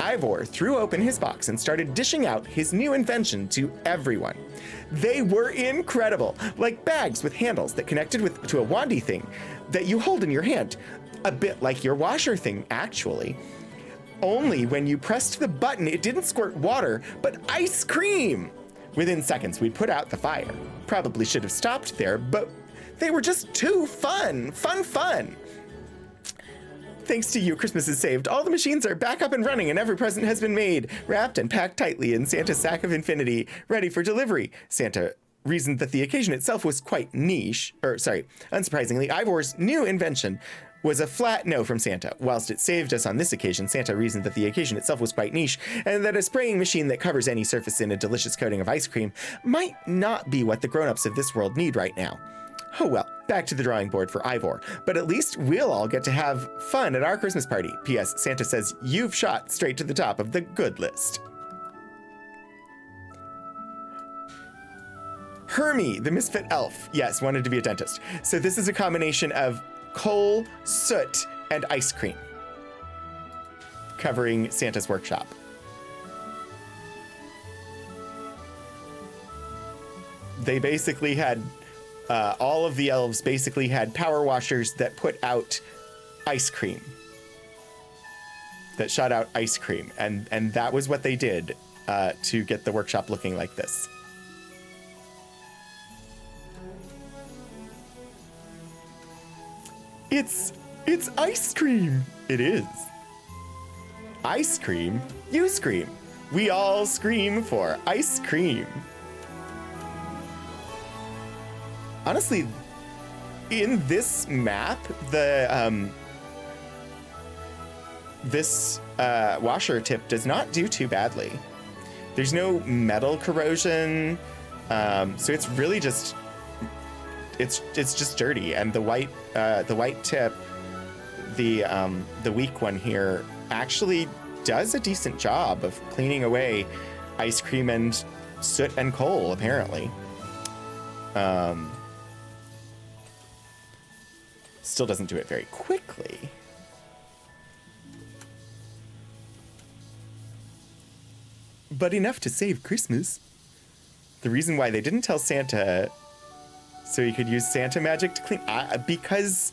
Speaker 1: Ivor threw open his box and started dishing out his new invention to everyone. They were incredible, like bags with handles that connected to a wandy thing that you hold in your hand. A bit like your washer thing, actually. Only when you pressed the button, it didn't squirt water, but ice cream. Within seconds, we'd put out the fire. Probably should have stopped there, but they were just too fun. Fun. Thanks to you, Christmas is saved. All the machines are back up and running, and every present has been made, wrapped and packed tightly in Santa's sack of infinity, ready for delivery. Santa reasoned that the occasion itself was quite niche. Unsurprisingly, Ivor's new invention was a flat no from Santa. Whilst it saved us on this occasion, Santa reasoned that the occasion itself was quite niche, and that a spraying machine that covers any surface in a delicious coating of ice cream might not be what the grown-ups of this world need right now. Oh well, back to the drawing board for Ivor, but at least we'll all get to have fun at our Christmas party. P.S. Santa says you've shot straight to the top of the good list. Hermie, the misfit elf, yes, wanted to be a dentist. So this is a combination of coal, soot, and ice cream, covering Santa's workshop. They basically had... all of the elves basically had power washers that put out ice cream. That shot out ice cream. And that was what they did to get the workshop looking like this. It's ice cream. It is. Ice cream? You scream. We all scream for ice cream. Honestly, in this map, this washer tip does not do too badly. There's no metal corrosion, so it's really just it's just dirty. And the white tip, the weak one here, actually does a decent job of cleaning away ice cream and soot and coal, apparently. Still doesn't do it very quickly. But enough to save Christmas. The reason why they didn't tell Santa so he could use Santa magic to clean, because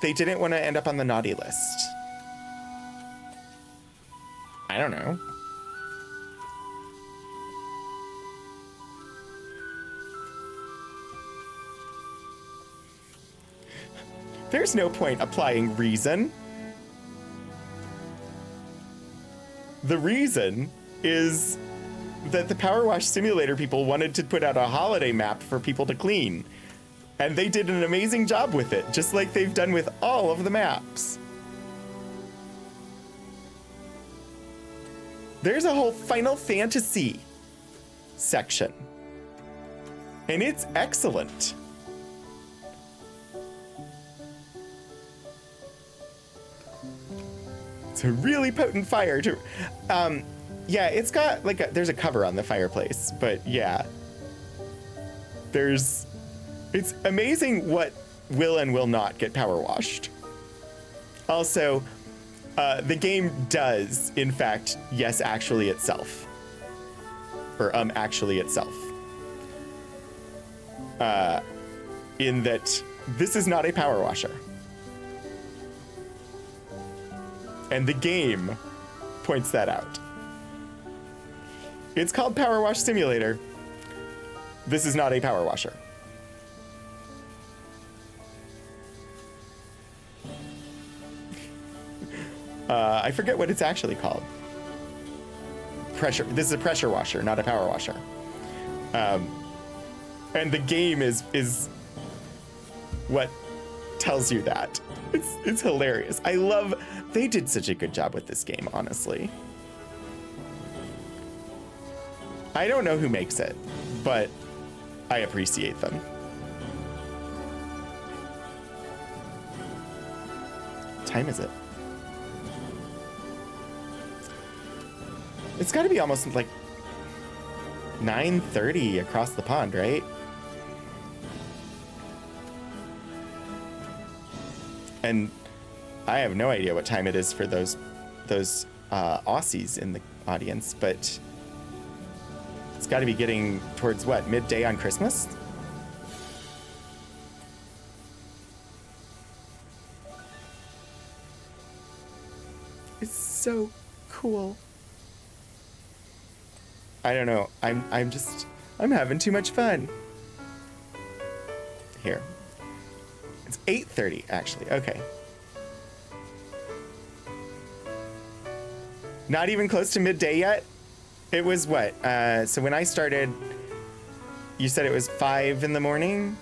Speaker 1: they didn't want to end up on the naughty list. I don't know. There's no point applying reason. The reason is that the PowerWash simulator people wanted to put out a holiday map for people to clean. And they did an amazing job with it, just like they've done with all of the maps. There's a whole Final Fantasy section. And it's excellent. It's a really potent fire too. Yeah, it's got like there's a cover on the fireplace, but yeah. It's amazing what will and will not get power washed. Also, the game does, in fact, yes, actually itself. Or actually itself. In that this is not a power washer. And the game points that out. It's called Power Wash Simulator. This is not a power washer. I forget what it's actually called. This is a pressure washer, not a power washer. And the game is what tells you that. It's hilarious. They did such a good job with this game, honestly. I don't know who makes it, but I appreciate them. What time is it? It's got to be almost like 9:30 across the pond, right? And I have no idea what time it is for those Aussies in the audience, but it's got to be getting towards what, midday on Christmas? It's so cool. I don't know. I'm having too much fun. Here. It's 8:30 actually. Okay. Not even close to midday yet. It was what? So when I started, you said it was 5 in the morning?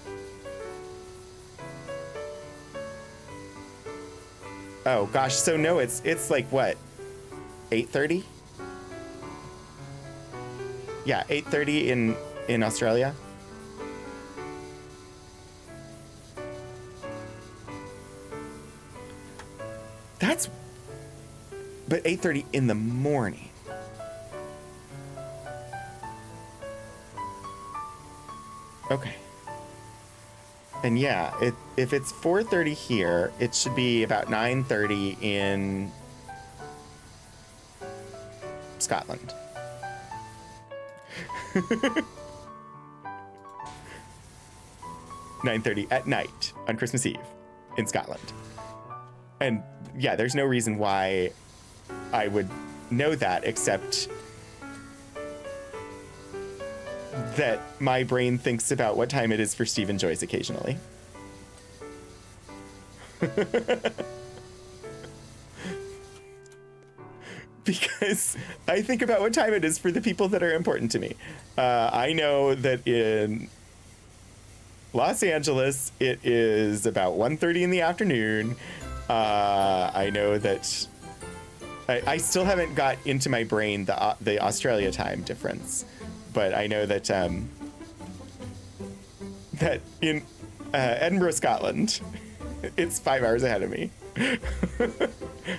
Speaker 1: Oh gosh, so no, it's like what? 8:30? Yeah, 8:30 in Australia. But 8:30 in the morning. Okay. And yeah, if it's 4:30 here, it should be about 9:30 in Scotland. 9:30 at night on Christmas Eve in Scotland. And yeah, there's no reason why I would know that except that my brain thinks about what time it is for Steve and Joyce occasionally. Because I think about what time it is for the people that are important to me. I know that in Los Angeles, it is about 1:30 in the afternoon. I know that I still haven't got into my brain the Australia time difference, but I know that that in Edinburgh, Scotland, it's 5 hours ahead of me.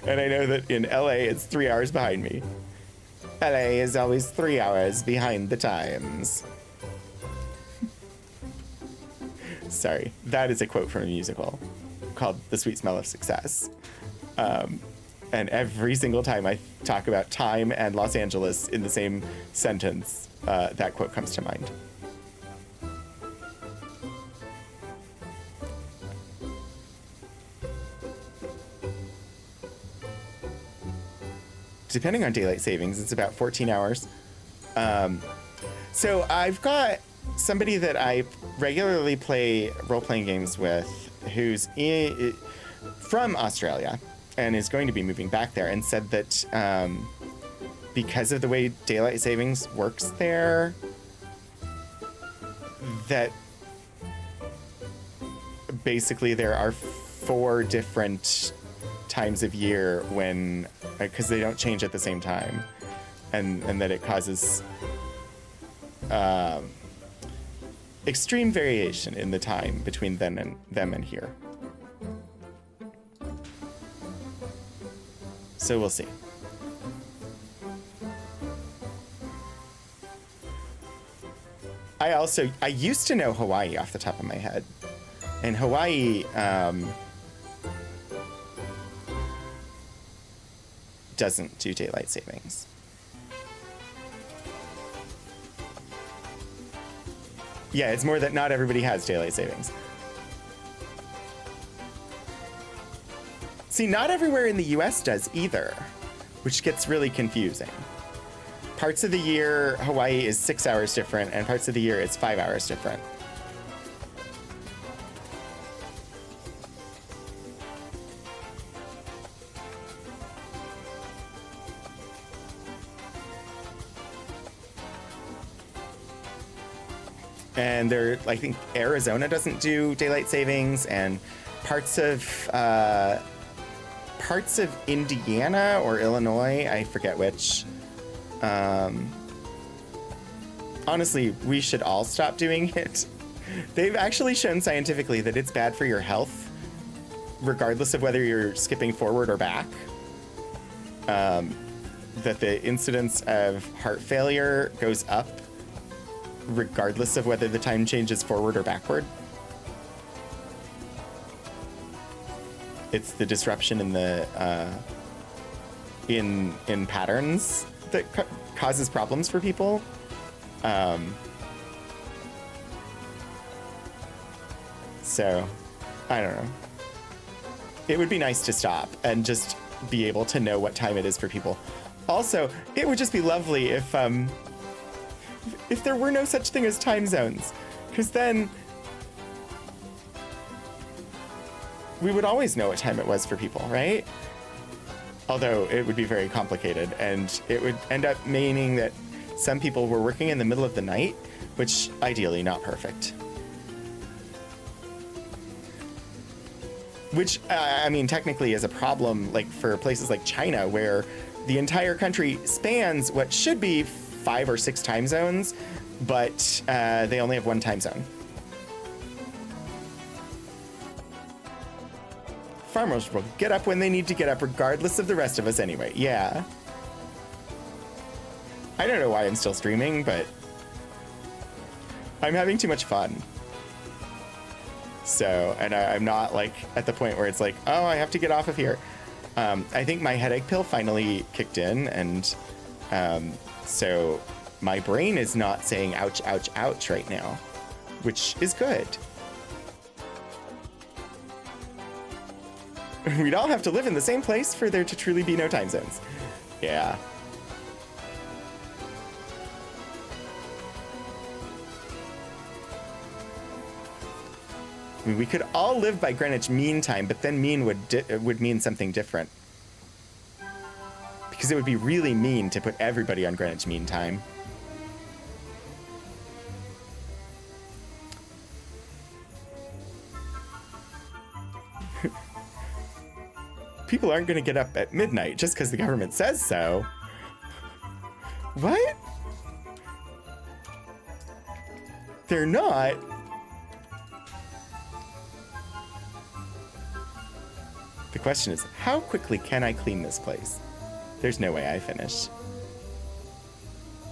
Speaker 1: And I know that in LA, it's 3 hours behind me. LA is always 3 hours behind the times. Sorry, that is a quote from a musical called The Sweet Smell of Success. And every single time I talk about time and Los Angeles in the same sentence, that quote comes to mind. Depending on daylight savings, it's about 14 hours. So I've got somebody that I regularly play role-playing games with who's from Australia and is going to be moving back there, and said that because of the way daylight savings works there, that basically there are 4 different times of year when, because they don't change at the same time, and that it causes extreme variation in the time between them and here. So we'll see. I used to know Hawaii off the top of my head, and Hawaii doesn't do daylight savings. Yeah, it's more that not everybody has daylight savings. See, not everywhere in the US does either, which gets really confusing. Parts of the year, Hawaii is 6 hours different, and parts of the year, it's 5 hours different. And I think Arizona doesn't do daylight savings, and parts of Indiana or Illinois, I forget which. Honestly, we should all stop doing it. They've actually shown scientifically that it's bad for your health, regardless of whether you're skipping forward or back. That the incidence of heart failure goes up regardless of whether the time changes forward or backward. It's the disruption in the in patterns that causes problems for people. So, I don't know. It would be nice to stop and just be able to know what time it is for people. Also, it would just be lovely if there were no such thing as time zones, because then we would always know what time it was for people, right? Although it would be very complicated, and it would end up meaning that some people were working in the middle of the night, which ideally not perfect. Which, I mean, technically is a problem, like for places like China, where the entire country spans what should be 5 or 6 time zones, but they only have 1 time zone. Farmers will get up when they need to get up, regardless of the rest of us anyway. Yeah. I don't know why I'm still streaming, but I'm having too much fun. So, and I'm not like at the point where it's like, oh, I have to get off of here. I think my headache pill finally kicked in, and so my brain is not saying ouch, ouch, ouch right now, which is good. We'd all have to live in the same place for there to truly be no time zones. Yeah. I mean, we could all live by Greenwich Mean Time, but then mean would mean something different. Because it would be really mean to put everybody on Greenwich Mean Time. People aren't going to get up at midnight just because the government says so. What? They're not. The question is, how quickly can I clean this place? There's no way I finish.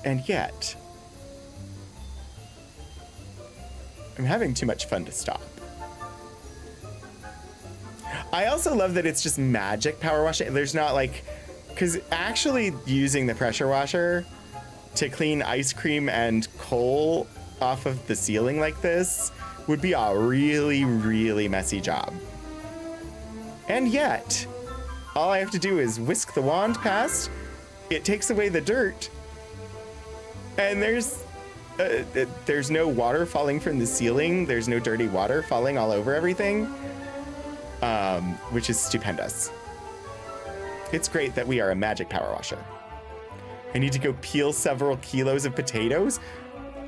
Speaker 1: And yet, I'm having too much fun to stop. I also love that it's just magic power washing. There's not like, because actually using the pressure washer to clean ice cream and coal off of the ceiling like this would be a really, really messy job. And yet, all I have to do is whisk the wand past, it takes away the dirt, and there's no water falling from the ceiling, there's no dirty water falling all over everything. Which is stupendous. It's great that we are a magic power washer. I need to go peel several kilos of potatoes?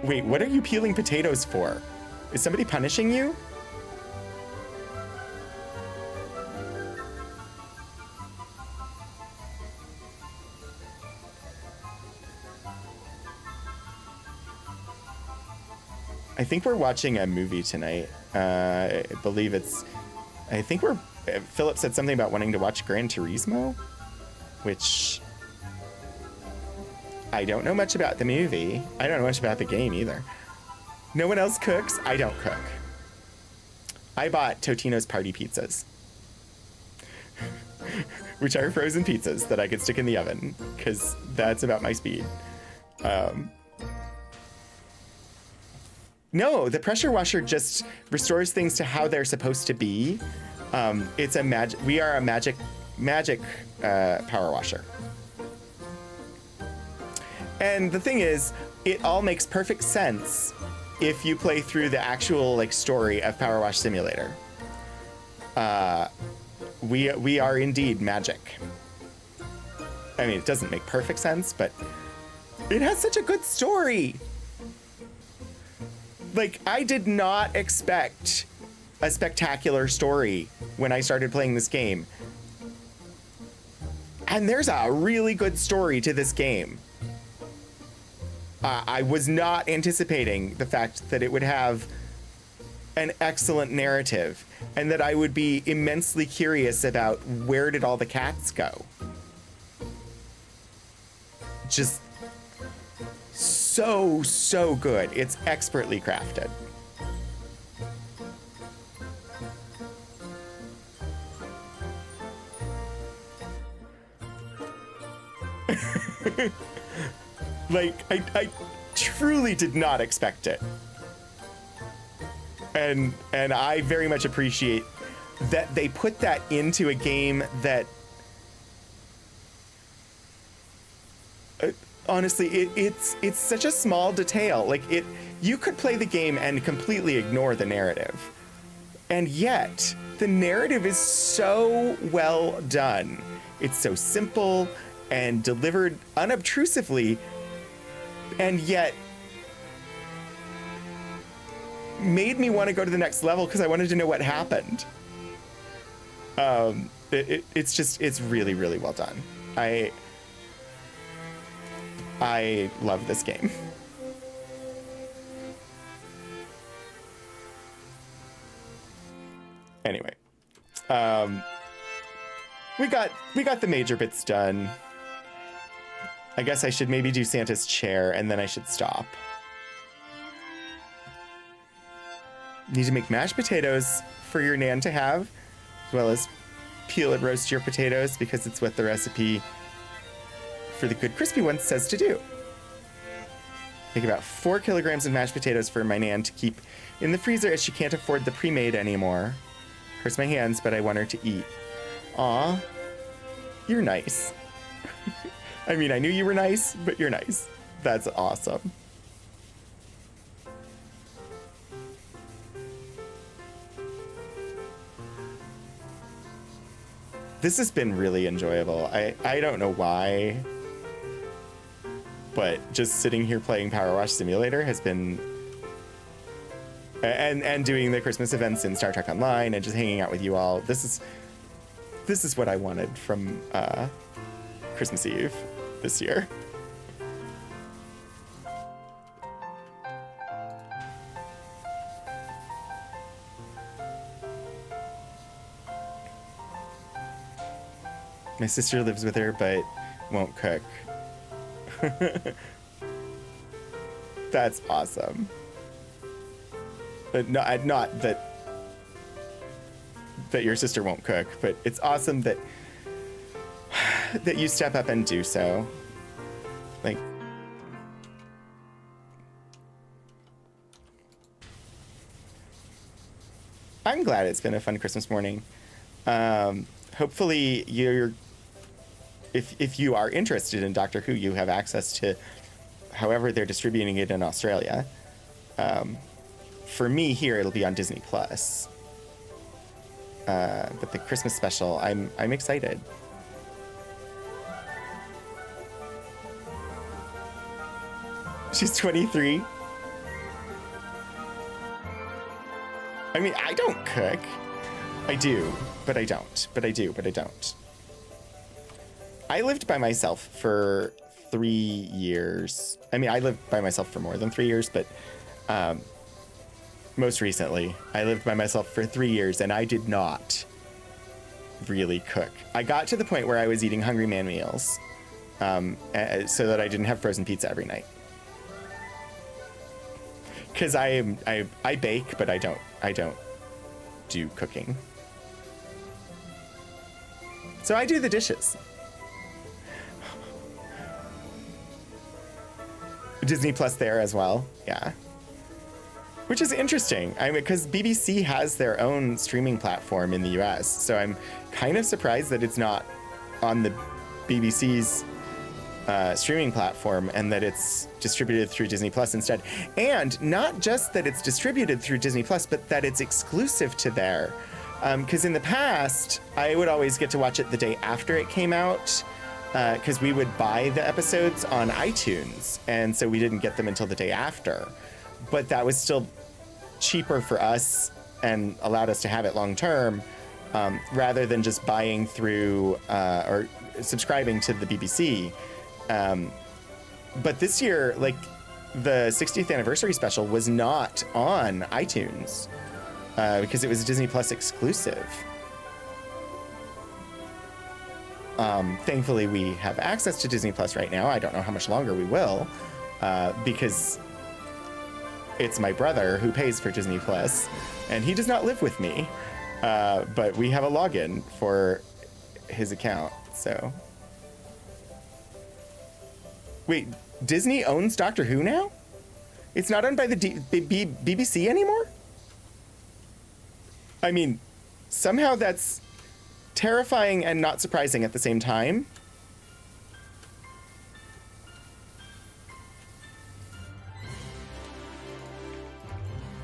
Speaker 1: Wait, what are you peeling potatoes for? Is somebody punishing you? I think we're watching a movie tonight. I believe it's... I think Philip said something about wanting to watch Gran Turismo, which I don't know much about the movie. I don't know much about the game either. No one else cooks. I don't cook. I bought Totino's Party Pizzas, which are frozen pizzas that I could stick in the oven because that's about my speed. No, the pressure washer just restores things to how they're supposed to be. It's a magic. We are a magic power washer. And the thing is, it all makes perfect sense if you play through the actual like story of Power Wash Simulator. We are indeed magic. I mean, it doesn't make perfect sense, but it has such a good story. Like, I did not expect a spectacular story when I started playing this game. And there's a really good story to this game. I was not anticipating the fact that it would have an excellent narrative and that I would be immensely curious about where did all the cats go. Just so good. It's expertly crafted. Like, I truly did not expect it. And I very much appreciate that they put that into a game that honestly, it's such a small detail. Like, you could play the game and completely ignore the narrative. And yet, the narrative is so well done. It's so simple and delivered unobtrusively, and yet made me want to go to the next level because I wanted to know what happened. It's really, really well done. I love this game. Anyway, we got the major bits done. I guess I should maybe do Santa's chair and then I should stop. Need to make mashed potatoes for your Nan to have, as well as peel and roast your potatoes because it's what the recipe for the good crispy ones says to do. Make about 4 kilograms of mashed potatoes for my Nan to keep in the freezer as she can't afford the pre-made anymore. Hurts my hands, but I want her to eat. Aw, you're nice. I mean, I knew you were nice, but you're nice. That's awesome. This has been really enjoyable. I don't know why, but just sitting here playing PowerWash Simulator has been, and doing the Christmas events in Star Trek Online and just hanging out with you all. This is what I wanted from Christmas Eve this year. My sister lives with her, but won't cook. That's awesome. But not that your sister won't cook, but it's awesome that you step up and do so. Like, I'm glad it's been a fun Christmas morning. Hopefully if you are interested in Doctor Who, you have access to however they're distributing it in Australia. For me here, it'll be on Disney Plus. But the Christmas special, I'm excited. She's 23. I mean, I don't cook. I do, but I don't. But I do, but I don't. I lived by myself for 3 years. I mean, I lived by myself for more than 3 years, but most recently, I lived by myself for 3 years, and I did not really cook. I got to the point where I was eating Hungry Man meals, so that I didn't have frozen pizza every night. Because I bake, but I don't do cooking. So I do the dishes. Disney Plus there as well, yeah. Which is interesting, I mean, because BBC has their own streaming platform in the US, so I'm kind of surprised that it's not on the BBC's streaming platform and that it's distributed through Disney Plus instead. And not just that it's distributed through Disney Plus, but that it's exclusive to there. Because in the past, I would always get to watch it the day after it came out, because we would buy the episodes on iTunes, and so we didn't get them until the day after. But that was still cheaper for us and allowed us to have it long term, rather than just buying through or subscribing to the BBC. But this year, like, the 60th anniversary special was not on iTunes because it was a Disney Plus exclusive. Thankfully, we have access to Disney Plus right now. I don't know how much longer we will, because it's my brother who pays for Disney Plus, and he does not live with me. But we have a login for his account, so. Wait, Disney owns Doctor Who now? It's not owned by the BBC anymore? I mean, somehow that's terrifying and not surprising at the same time.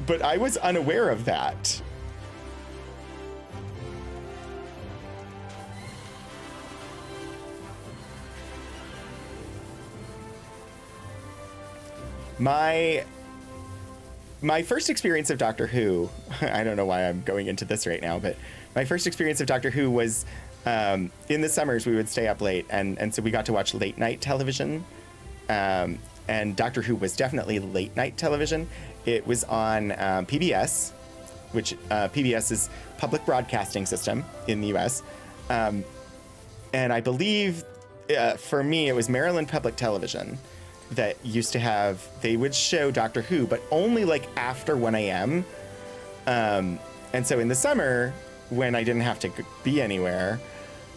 Speaker 1: But I was unaware of that. My first experience of Doctor Who, I don't know why I'm going into this right now, but my first experience of Doctor Who was in the summers. We would stay up late, and so we got to watch late night television. And Doctor Who was definitely late night television. It was on PBS, which PBS is Public Broadcasting System in the US. And I believe, for me, it was Maryland Public Television that used to have, they would show Doctor Who, but only like after 1 a.m. And so in the summer, when I didn't have to be anywhere,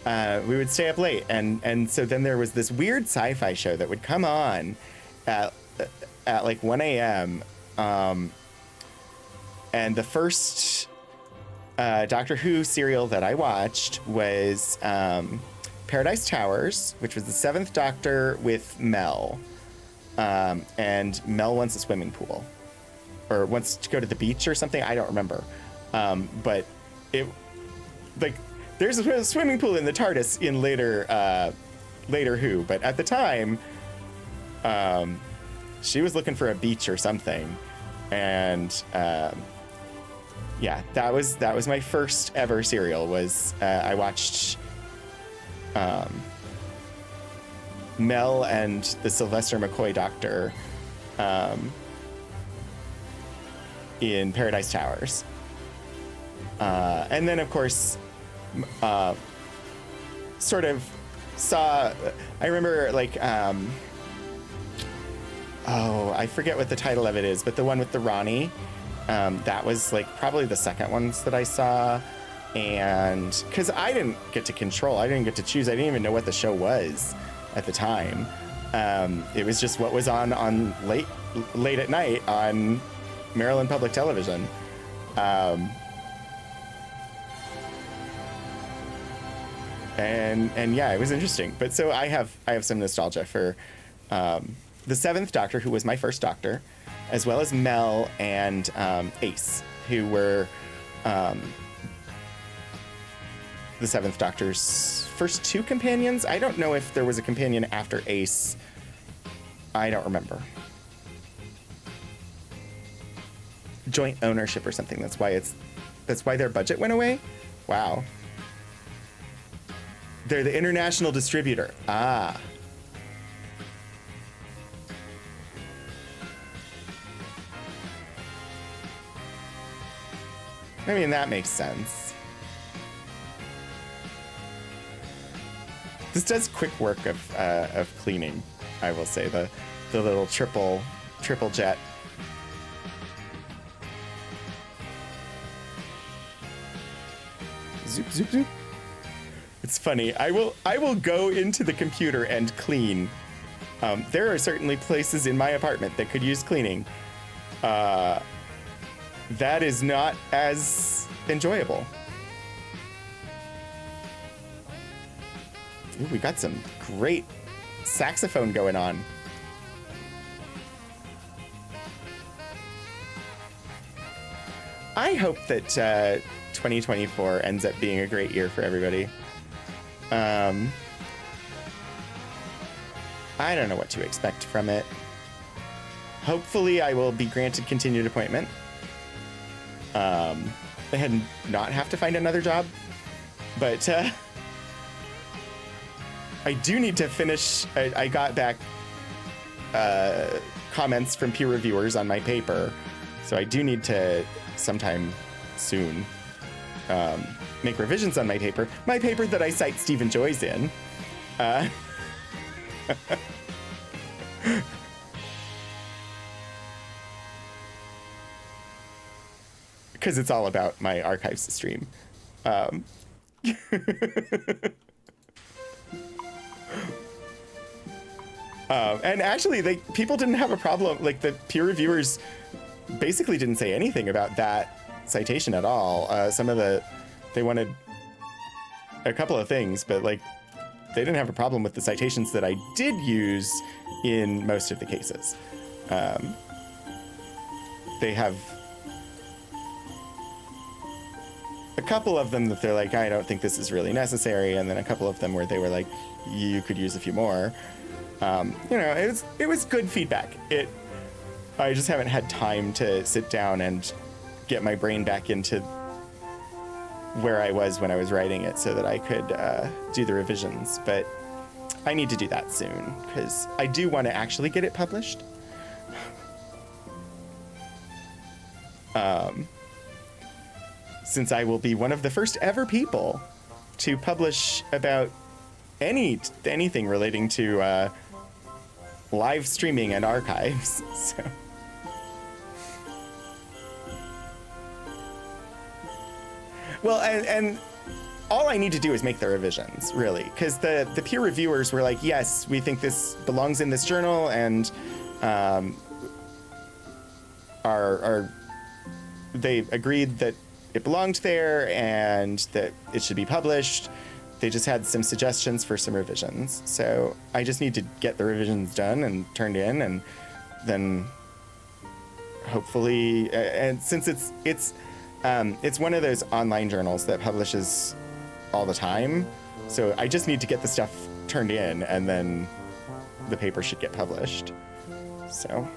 Speaker 1: we would stay up late. And so then there was this weird sci-fi show that would come on at like 1 a.m. And the first Doctor Who serial that I watched was Paradise Towers, which was the 7th Doctor with Mel. And Mel wants a swimming pool, or wants to go to the beach or something. I don't remember. But it, like, there's a swimming pool in the TARDIS in later Who, but at the time, she was looking for a beach or something, and yeah, that was my first ever serial. Was I watched Mel and the Sylvester McCoy Doctor in Paradise Towers, and then of course sort of saw. I remember like oh, I forget what the title of it is, but the one with the Ronnie. That was like probably the second ones that I saw, and because I didn't get to control, I didn't get to choose, I didn't even know what the show was at the time. It was just what was on late at night on Maryland Public Television. And yeah, it was interesting. But so I have some nostalgia for the Seventh Doctor, who was my first Doctor, as well as Mel and Ace, who were the Seventh Doctor's first two companions. I don't know if there was a companion after Ace. I don't remember. Joint ownership or something. That's why their budget went away. Wow. They're the international distributor. Ah. I mean, that makes sense. This does quick work of cleaning, I will say. The little triple jet. Zoop, zoop, zoop. It's funny. I will go into the computer and clean. There are certainly places in my apartment that could use cleaning. That is not as enjoyable. Ooh, we got some great saxophone going on. I hope that 2024 ends up being a great year for everybody. I don't know what to expect from it. Hopefully I will be granted continued appointment. And not have to find another job. But I do need to finish. I got back comments from peer reviewers on my paper. So I do need to sometime soon make revisions on my paper. My paper that I cite Stephen Joyce in. Because it's all about my archives stream. And actually, people didn't have a problem. Like, the peer reviewers basically didn't say anything about that citation at all. They wanted a couple of things, but like, they didn't have a problem with the citations that I did use in most of the cases. They have a couple of them that they're like, I don't think this is really necessary, and then a couple of them where they were like, you could use a few more. It was good feedback. I just haven't had time to sit down and get my brain back into where I was when I was writing it so that I could do the revisions. But I need to do that soon because I do want to actually get it published. Since I will be one of the first ever people to publish about anything relating to live streaming and archives. So. Well, and all I need to do is make the revisions, really, because the peer reviewers were like, yes, we think this belongs in this journal, and they agreed that it belonged there and that it should be published. They just had some suggestions for some revisions. So I just need to get the revisions done and turned in, and then hopefully, and since it's one of those online journals that publishes all the time. So I just need to get the stuff turned in, and then the paper should get published. So.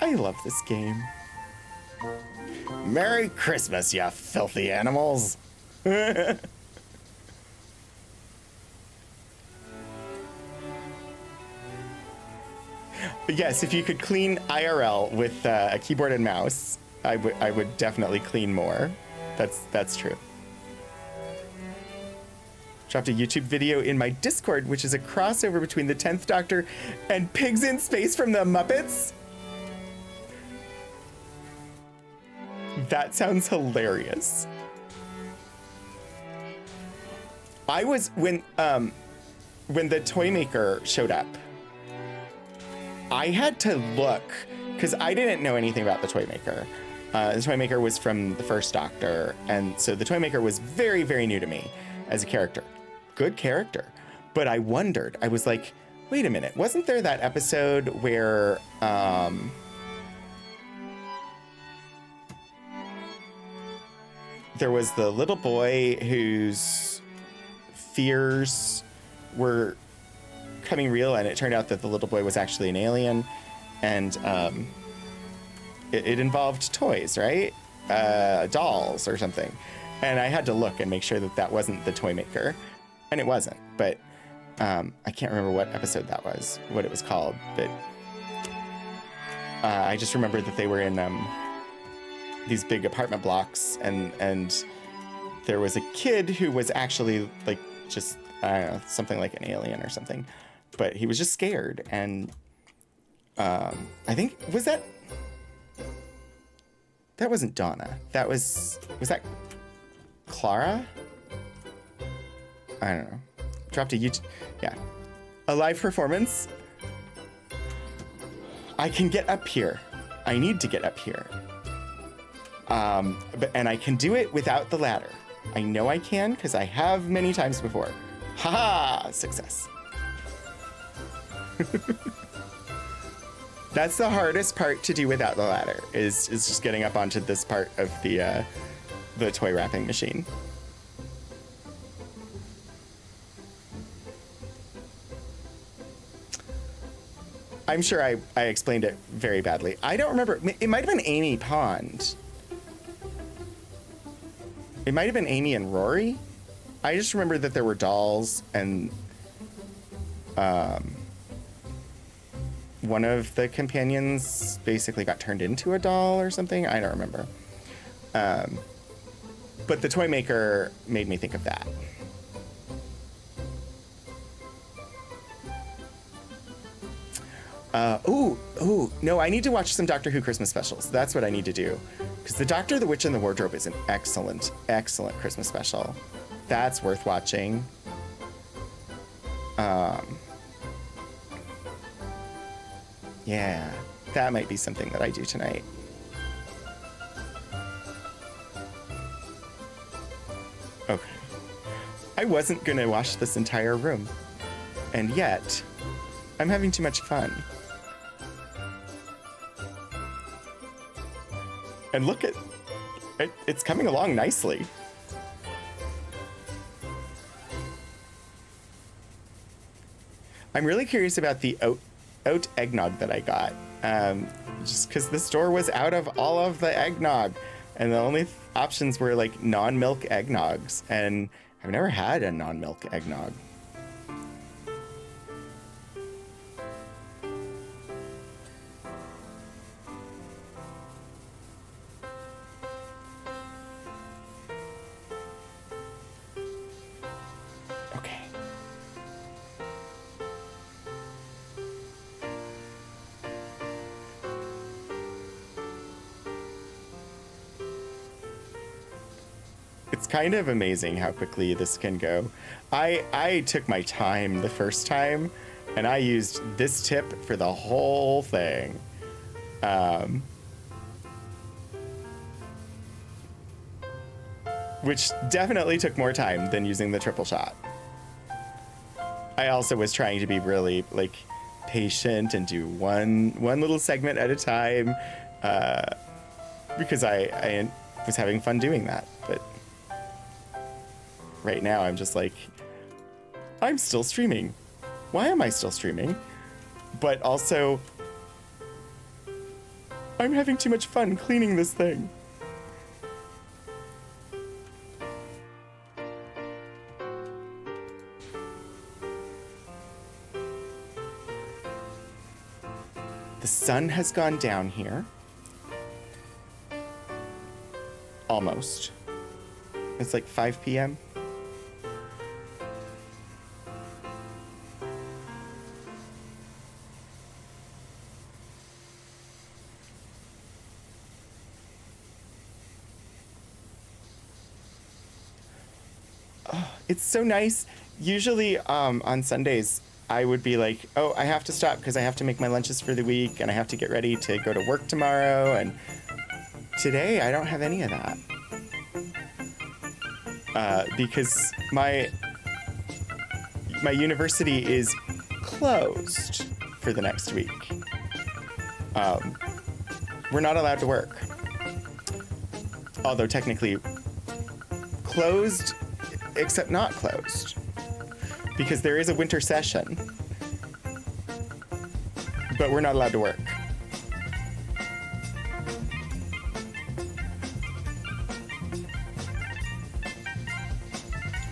Speaker 1: I love this game. Merry Christmas, you filthy animals. But yes, if you could clean IRL with a keyboard and mouse, I would definitely clean more. That's true. Dropped a YouTube video in my Discord, which is a crossover between the 10th Doctor and Pigs in Space from the Muppets. That sounds hilarious. I was when the toy maker showed up, I had to look because I didn't know anything about the toy maker. The toy maker was from the first Doctor, and so the toy maker was very, very new to me as a character. Good character. But I wondered, I was like, wait a minute, wasn't there that episode where there was the little boy whose fears were coming real, and it turned out that the little boy was actually an alien, and it involved toys, right? Dolls or something. And I had to look and make sure that that wasn't the toy maker. And it wasn't, but I can't remember what episode that was, what it was called, but I just remember that they were in these big apartment blocks, and there was a kid who was actually like just, I don't know, something like an alien or something, but he was just scared. And I think, that wasn't Donna. Was that Clara? I don't know. Dropped a YouTube, yeah. A live performance. I can get up here. I need to get up here. And I can do it without the ladder. I know I can because I have many times before. Haha, success. That's the hardest part to do without the ladder, is just getting up onto this part of the toy wrapping machine. I'm sure I explained it very badly. I don't remember. It might have been Amy Pond. It might have been Amy and Rory. I just remember that there were dolls, and one of the companions basically got turned into a doll or something. I don't remember. But the toy maker made me think of that. No, I need to watch some Doctor Who Christmas specials. That's what I need to do. Because The Doctor, the Witch, and the Wardrobe is an excellent, excellent Christmas special. That's worth watching. Yeah, that might be something that I do tonight. Okay. I wasn't gonna wash this entire room. And yet, I'm having too much fun. And look at it, it's coming along nicely. I'm really curious about the oat eggnog that I got. Just because the store was out of all of the eggnog, and the only options were like non-milk eggnogs, and I've never had a non-milk eggnog. It's kind of amazing how quickly this can go. I took my time the first time, and I used this tip for the whole thing. Which definitely took more time than using the triple shot. I also was trying to be really, like, patient and do one little segment at a time, because I was having fun doing that. But right now I'm just like, I'm still streaming. Why am I still streaming? But also, I'm having too much fun cleaning this thing. The sun has gone down here. Almost. It's like 5 p.m. Oh, it's so nice. Usually on Sundays, I would be like, oh, I have to stop because I have to make my lunches for the week and I have to get ready to go to work tomorrow. And today I don't have any of that. Because my university is closed for the next week. We're not allowed to work. Although technically closed, except not closed. Because there is a winter session, but we're not allowed to work.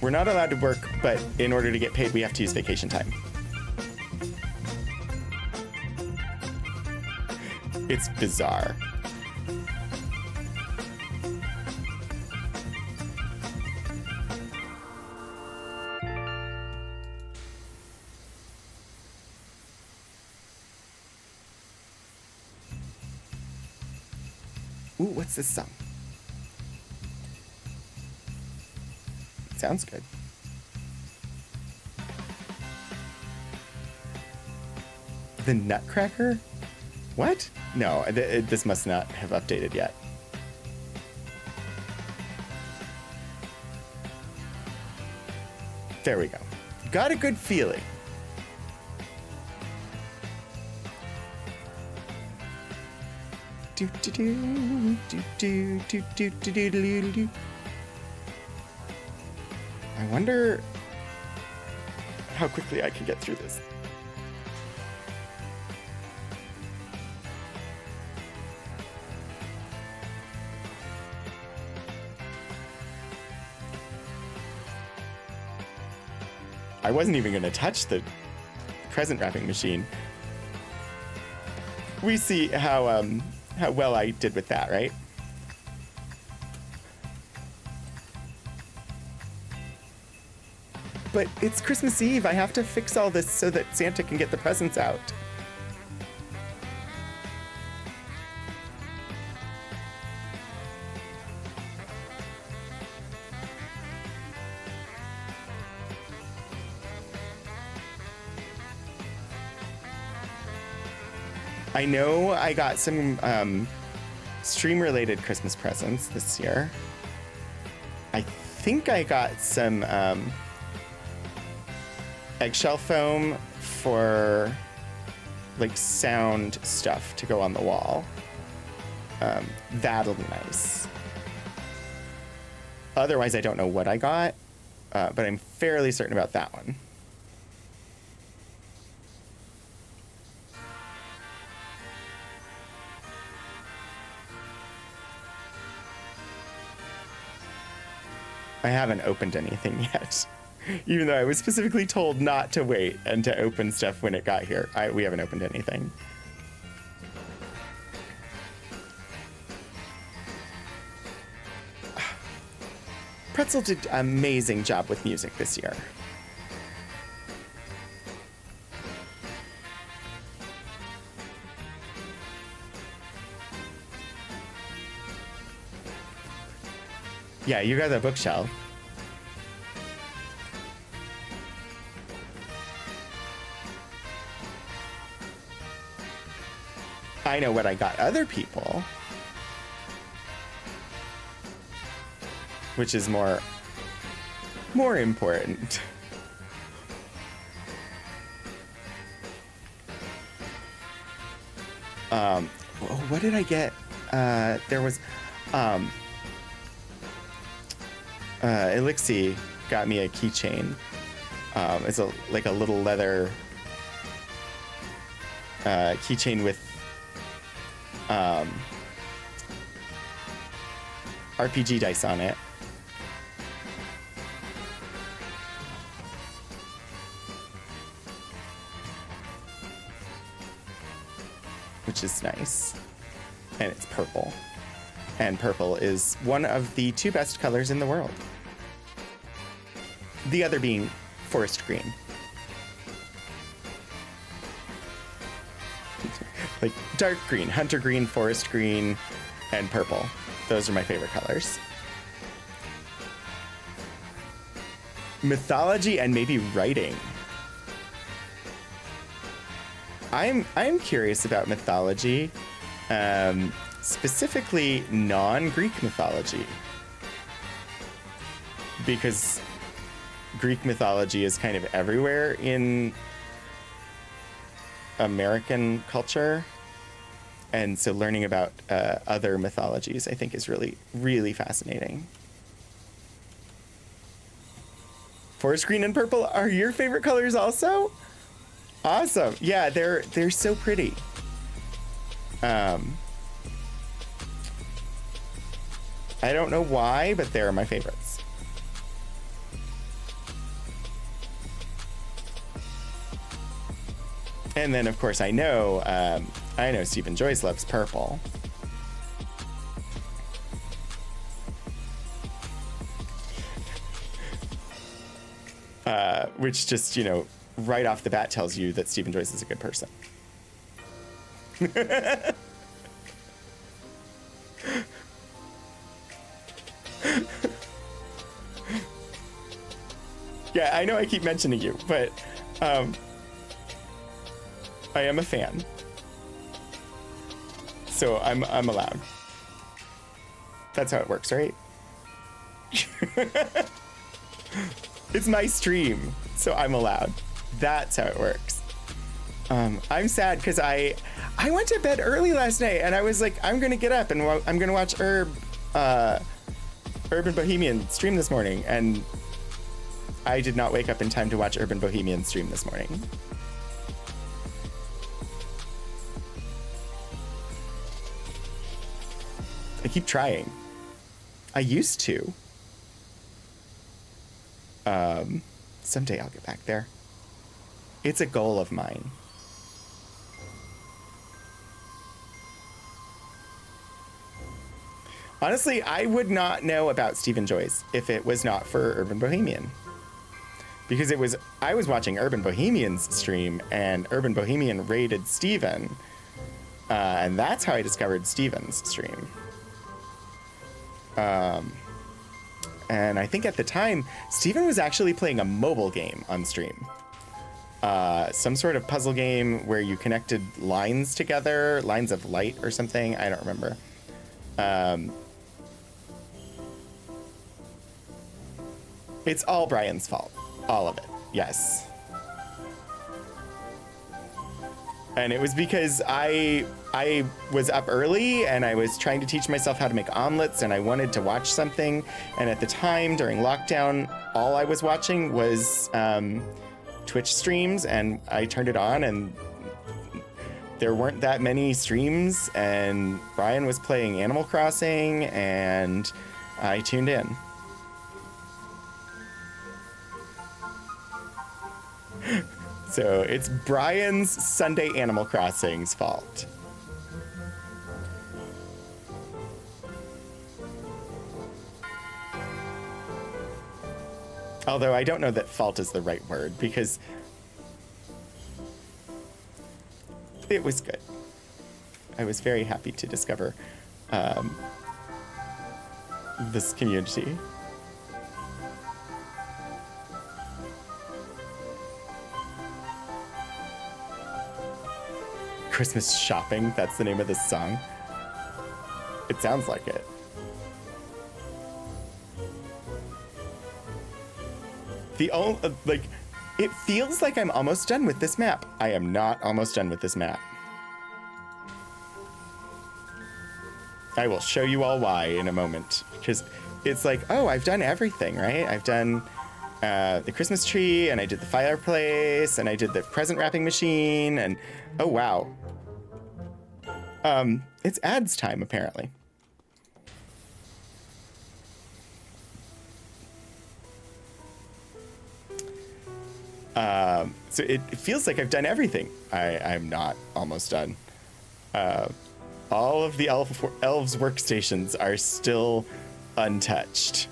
Speaker 1: We're not allowed to work, but in order to get paid, we have to use vacation time. It's bizarre. Ooh, what's this song? Sounds good. The Nutcracker? What? No, this must not have updated yet. There we go. Got a good feeling. Do do do do do do do do do do. I wonder how quickly I can get through this. I wasn't even going to touch the present wrapping machine. We see how well I did with that, right? But it's Christmas Eve. I have to fix all this so that Santa can get the presents out. I know I got some stream-related Christmas presents this year. I think I got some eggshell foam for like sound stuff to go on the wall. That'll be nice. Otherwise, I don't know what I got, but I'm fairly certain about that one. I haven't opened anything yet, even though I was specifically told not to wait and to open stuff when it got here. We haven't opened anything. Pretzel did an amazing job with music this year. Yeah, you got the bookshelf. I know what I got other people, which is more important. What did I get? There was Elixir got me a keychain. It's like a little leather keychain with RPG dice on it. Which is nice. And it's purple. And purple is one of the 2 best colors in the world. The other being forest green. Like dark green, hunter green, forest green, and purple. Those are my favorite colors. Mythology and maybe writing. I'm curious about mythology, specifically non-Greek mythology, because Greek mythology is kind of everywhere in American culture, and so learning about other mythologies, I think, is really, really fascinating. Forest green and purple are your favorite colors also? Awesome. Yeah, they're so pretty. I don't know why, but they're my favorites. And then, of course, I know Stephen Joyce loves purple. Which just, right off the bat tells you that Stephen Joyce is a good person. Yeah, I know I keep mentioning you, but I am a fan. So I'm allowed. That's how it works, right? It's my stream, so I'm allowed. That's how it works. I'm sad because I went to bed early last night, and I was like, I'm gonna get up and I'm gonna watch Urban Bohemian stream this morning, and I did not wake up in time to watch Urban Bohemian stream this morning. I keep trying. I used to. Someday I'll get back there. It's a goal of mine. Honestly, I would not know about Stephen Joyce if it was not for Urban Bohemian. Because I was watching Urban Bohemian's stream, and Urban Bohemian rated Steven. And that's how I discovered Steven's stream. And I think at the time, Steven was actually playing a mobile game on stream. Some sort of puzzle game where you connected lines together, lines of light or something. I don't remember. It's all Brian's fault. All of it. Yes. And it was because I was up early and I was trying to teach myself how to make omelets, and I wanted to watch something. And at the time, during lockdown, all I was watching was Twitch streams, and I turned it on, and there weren't that many streams, and Brian was playing Animal Crossing, and I tuned in. So it's Brian's Sunday Animal Crossing's fault. Although I don't know that fault is the right word, because it was good. I was very happy to discover this community. Christmas Shopping, that's the name of this song. It sounds like it. It feels like I'm almost done with this map. I am not almost done with this map. I will show you all why in a moment, because it's like, oh, I've done everything, right? I've done the Christmas tree, and I did the fireplace, and I did the present wrapping machine, and oh, wow. It's ads time, apparently. So it feels like I've done everything. I'm not almost done. All of the elves' workstations are still untouched.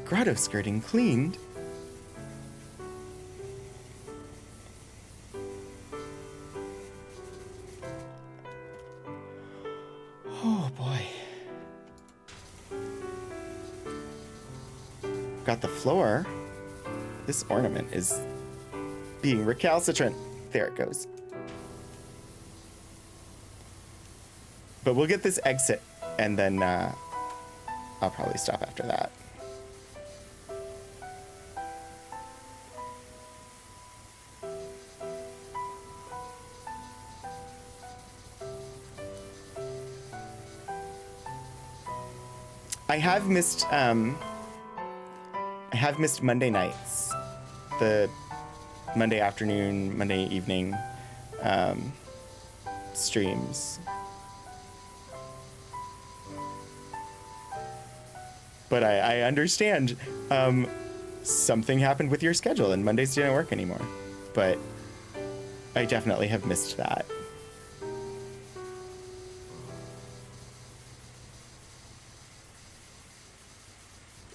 Speaker 1: Grotto skirting cleaned. Oh boy. Got the floor. This ornament is being recalcitrant. There it goes. But we'll get this exit, and then I'll probably stop after that. I have missed Monday nights, the Monday afternoon, Monday evening streams. But I understand something happened with your schedule and Mondays didn't work anymore. But I definitely have missed that.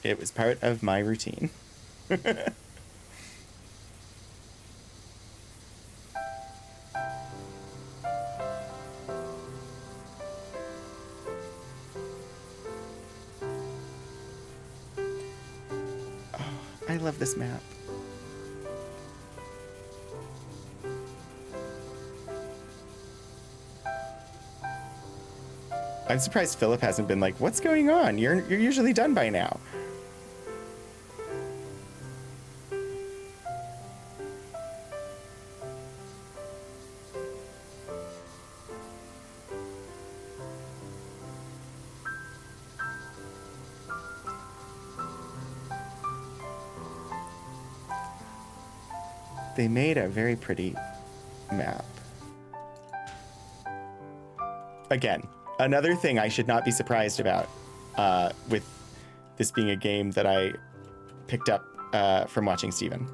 Speaker 1: It was part of my routine. I love this map. I'm surprised Philip hasn't been like, what's going on? You're usually done by now. They made a very pretty map. Again, another thing I should not be surprised about with this being a game that I picked up from watching Steven.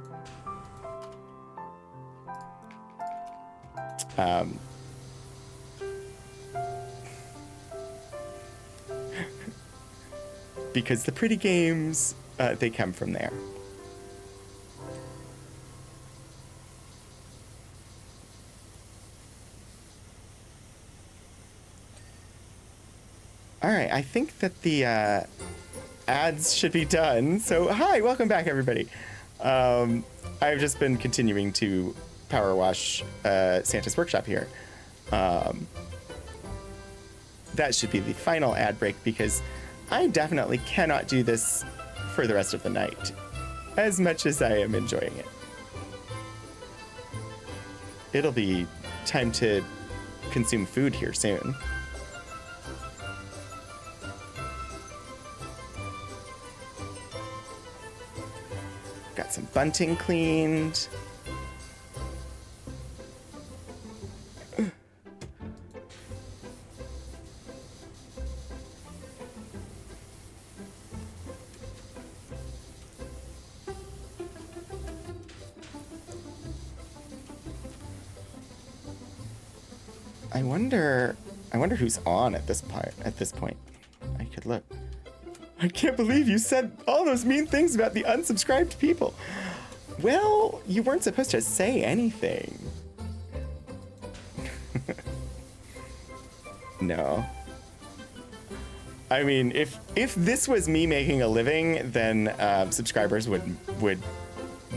Speaker 1: Because the pretty games, they come from there. All right, I think that the ads should be done. So, hi, welcome back, everybody. I've just been continuing to PowerWash Santa's Workshop here. That should be the final ad break because I definitely cannot do this for the rest of the night, as much as I am enjoying it. It'll be time to consume food here soon. Got some bunting cleaned. I wonder who's on at this point. I could look. I can't believe you said all those mean things about the unsubscribed people. Well, you weren't supposed to say anything. No. I mean, if this was me making a living, then subscribers would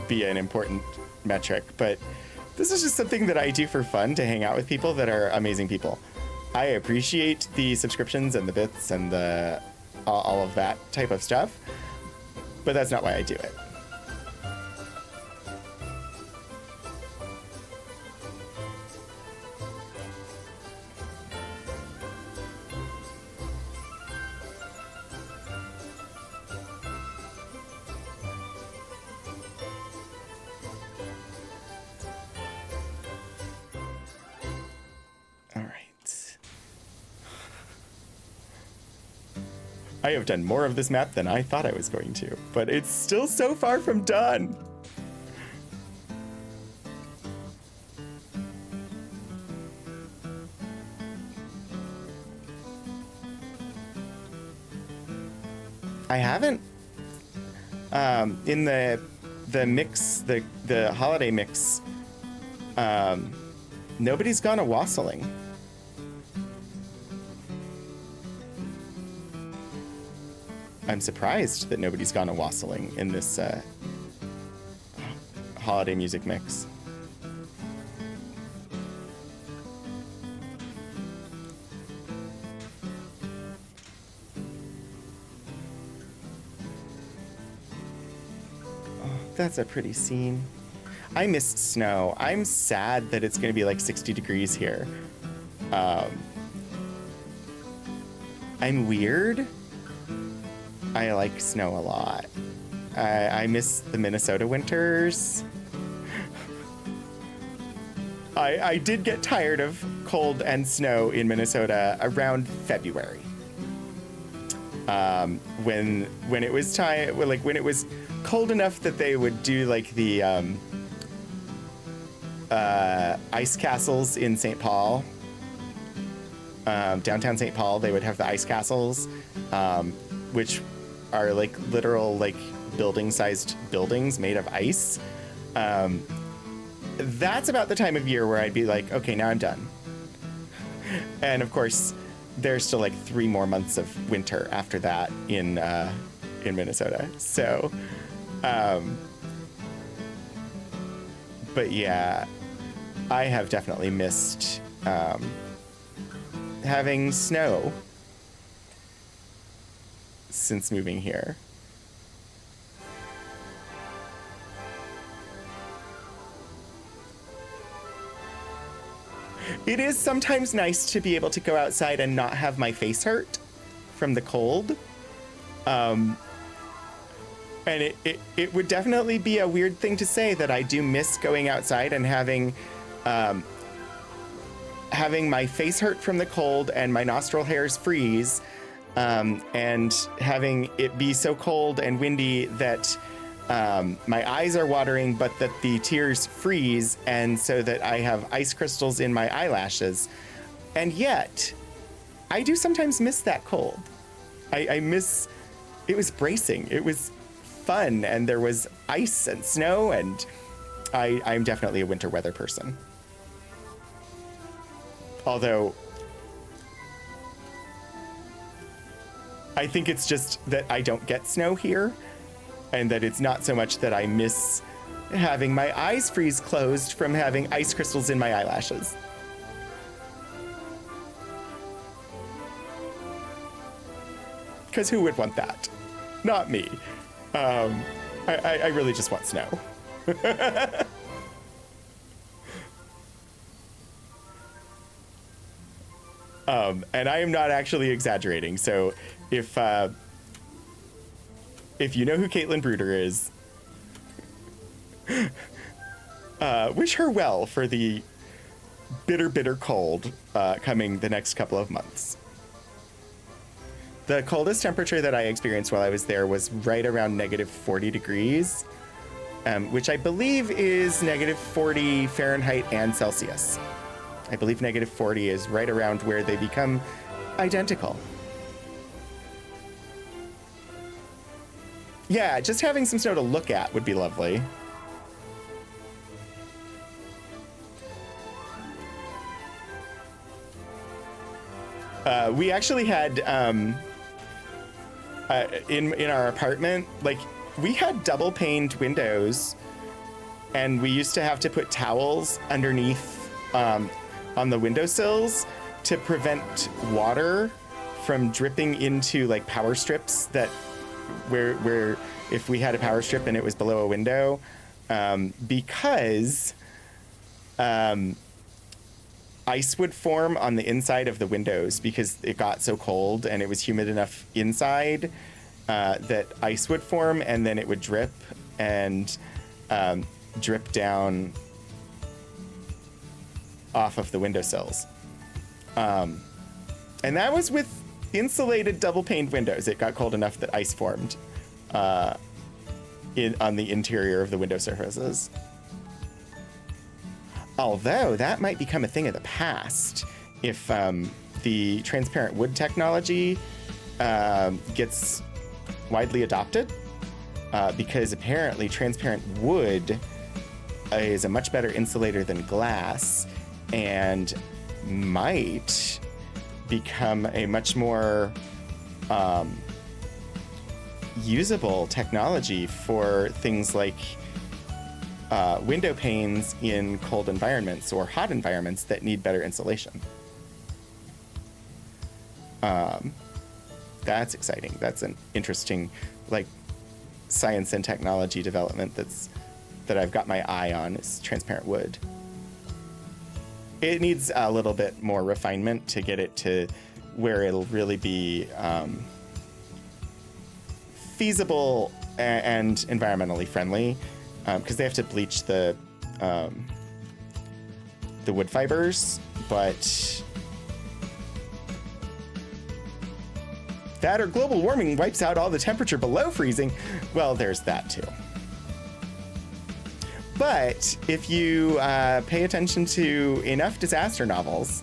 Speaker 1: be an important metric. But this is just something that I do for fun, to hang out with people that are amazing people. I appreciate the subscriptions and the bits and the all of that type of stuff, but that's not why I do it. I have done more of this map than I thought I was going to, but it's still so far from done. I haven't in the mix, the holiday mix, nobody's gone a wassailing. I'm surprised that nobody's gone a wassailing in this holiday music mix. That's a pretty scene. I miss snow. I'm sad that it's going to be like 60 degrees here. I'm weird. I like snow a lot. I miss the Minnesota winters. I did get tired of cold and snow in Minnesota around February. When it was time, like when it was cold enough that they would do like the ice castles in St. Paul, downtown St. Paul. They would have the ice castles, which are like literal like building-sized buildings made of ice. That's about the time of year where I'd be like, okay, now I'm done. And of course, there's still like 3 more months of winter after that in Minnesota. So, but yeah, I have definitely missed having snow since moving here. It is sometimes nice to be able to go outside and not have my face hurt from the cold. And it would definitely be a weird thing to say that I do miss going outside and having my face hurt from the cold and my nostril hairs freeze, and having it be so cold and windy that my eyes are watering, but that the tears freeze, and so that I have ice crystals in my eyelashes. And yet, I do sometimes miss that cold. I miss, it was bracing. It was fun, and there was ice and snow, and I'm definitely a winter weather person. Although, I think it's just that I don't get snow here, and that it's not so much that I miss having my eyes freeze closed from having ice crystals in my eyelashes. Because who would want that? Not me. I really just want snow. And I am not actually exaggerating. So if you know who Caitlin Bruder is, wish her well for the bitter, bitter cold coming the next couple of months. The coldest temperature that I experienced while I was there was right around -40 degrees, which I believe is -40 Fahrenheit and Celsius. I believe -40 is right around where they become identical. Yeah, just having some snow to look at would be lovely. We actually had, in our apartment, like, we had double-paned windows, and we used to have to put towels underneath on the windowsills to prevent water from dripping into, like, power strips that where if we had a power strip and it was below a window, because ice would form on the inside of the windows because it got so cold and it was humid enough inside that ice would form, and then it would drip and drip down off of the windowsills. And that was with insulated double-paned windows. It got cold enough that ice formed on the interior of the window surfaces. Although that might become a thing of the past if the transparent wood technology gets widely adopted, because apparently transparent wood is a much better insulator than glass and might become a much more usable technology for things like window panes in cold environments or hot environments that need better insulation. That's exciting. That's an interesting, like, science and technology development that I've got my eye on, is transparent wood. It needs a little bit more refinement to get it to where it'll really be feasible and environmentally friendly, because they have to bleach the wood fibers, but that or global warming wipes out all the temperature below freezing. Well, there's that too. But if you pay attention to enough disaster novels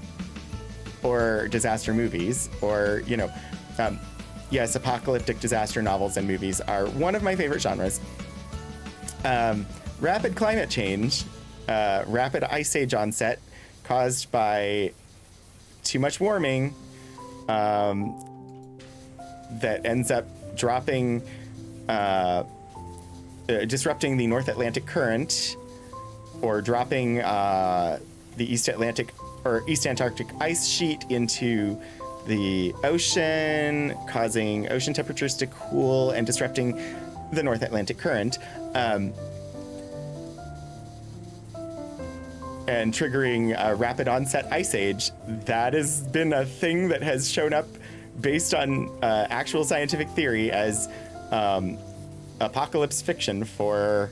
Speaker 1: or disaster movies, or, you know, yes, apocalyptic disaster novels and movies are one of my favorite genres. Rapid climate change, rapid ice age onset caused by too much warming, that ends up dropping, disrupting the North Atlantic current, or dropping the East Atlantic or East Antarctic ice sheet into the ocean, causing ocean temperatures to cool and disrupting the North Atlantic current, and triggering a rapid onset ice age. That has been a thing that has shown up based on actual scientific theory as apocalypse fiction for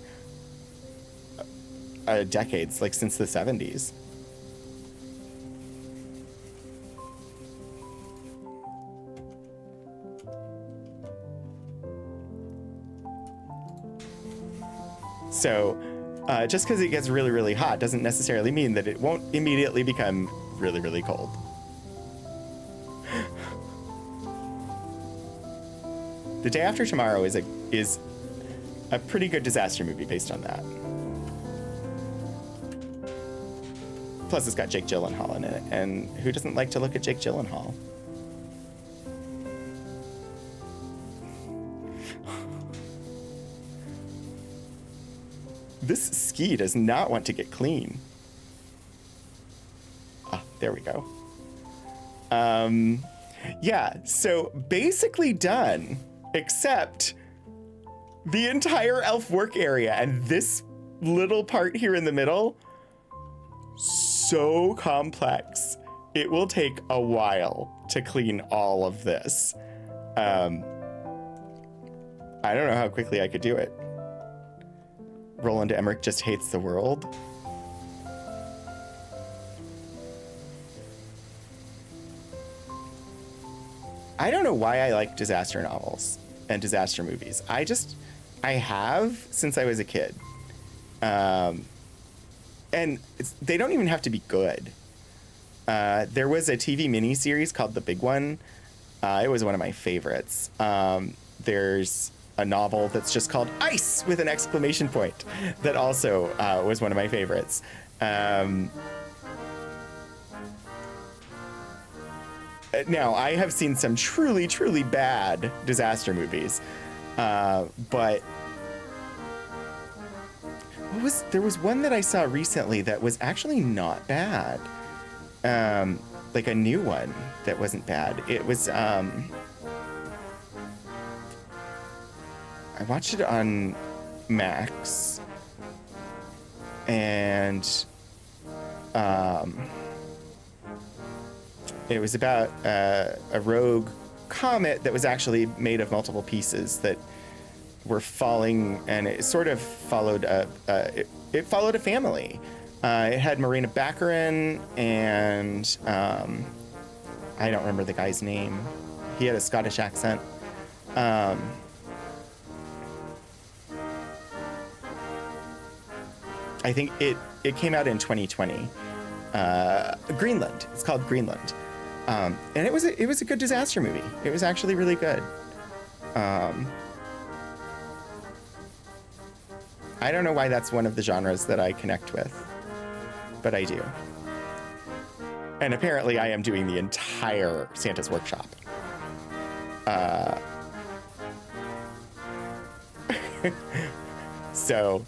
Speaker 1: decades, like since the 70s. So just because it gets really, really hot doesn't necessarily mean that it won't immediately become really, really cold. The Day After Tomorrow is a pretty good disaster movie based on that. Plus, it's got Jake Gyllenhaal in it, and who doesn't like to look at Jake Gyllenhaal? This ski does not want to get clean. Ah, there we go. Yeah, so basically done, except the entire elf work area and this little part here in the middle, so complex. It will take a while to clean all of this. I don't know how quickly I could do it. Roland Emmerich just hates the world. I don't know why I like disaster novels and disaster movies. I have since I was a kid. And they don't even have to be good. There was a TV miniseries called The Big One. It was one of my favorites. There's a novel that's just called Ice with an exclamation point that also was one of my favorites. Now, I have seen some truly, truly bad disaster movies, but there was one that I saw recently that was actually not bad. Like a new one that wasn't bad. It was, I watched it on Max, and it was about a rogue comet that was actually made of multiple pieces that were falling, and it sort of followed it followed a family. It had Marina Baccarin and I don't remember the guy's name. He had a Scottish accent. I think it came out in 2020. Greenland. It's called Greenland. And it was a good disaster movie. It was actually really good. I don't know why that's one of the genres that I connect with, but I do. And apparently I am doing the entire Santa's Workshop. So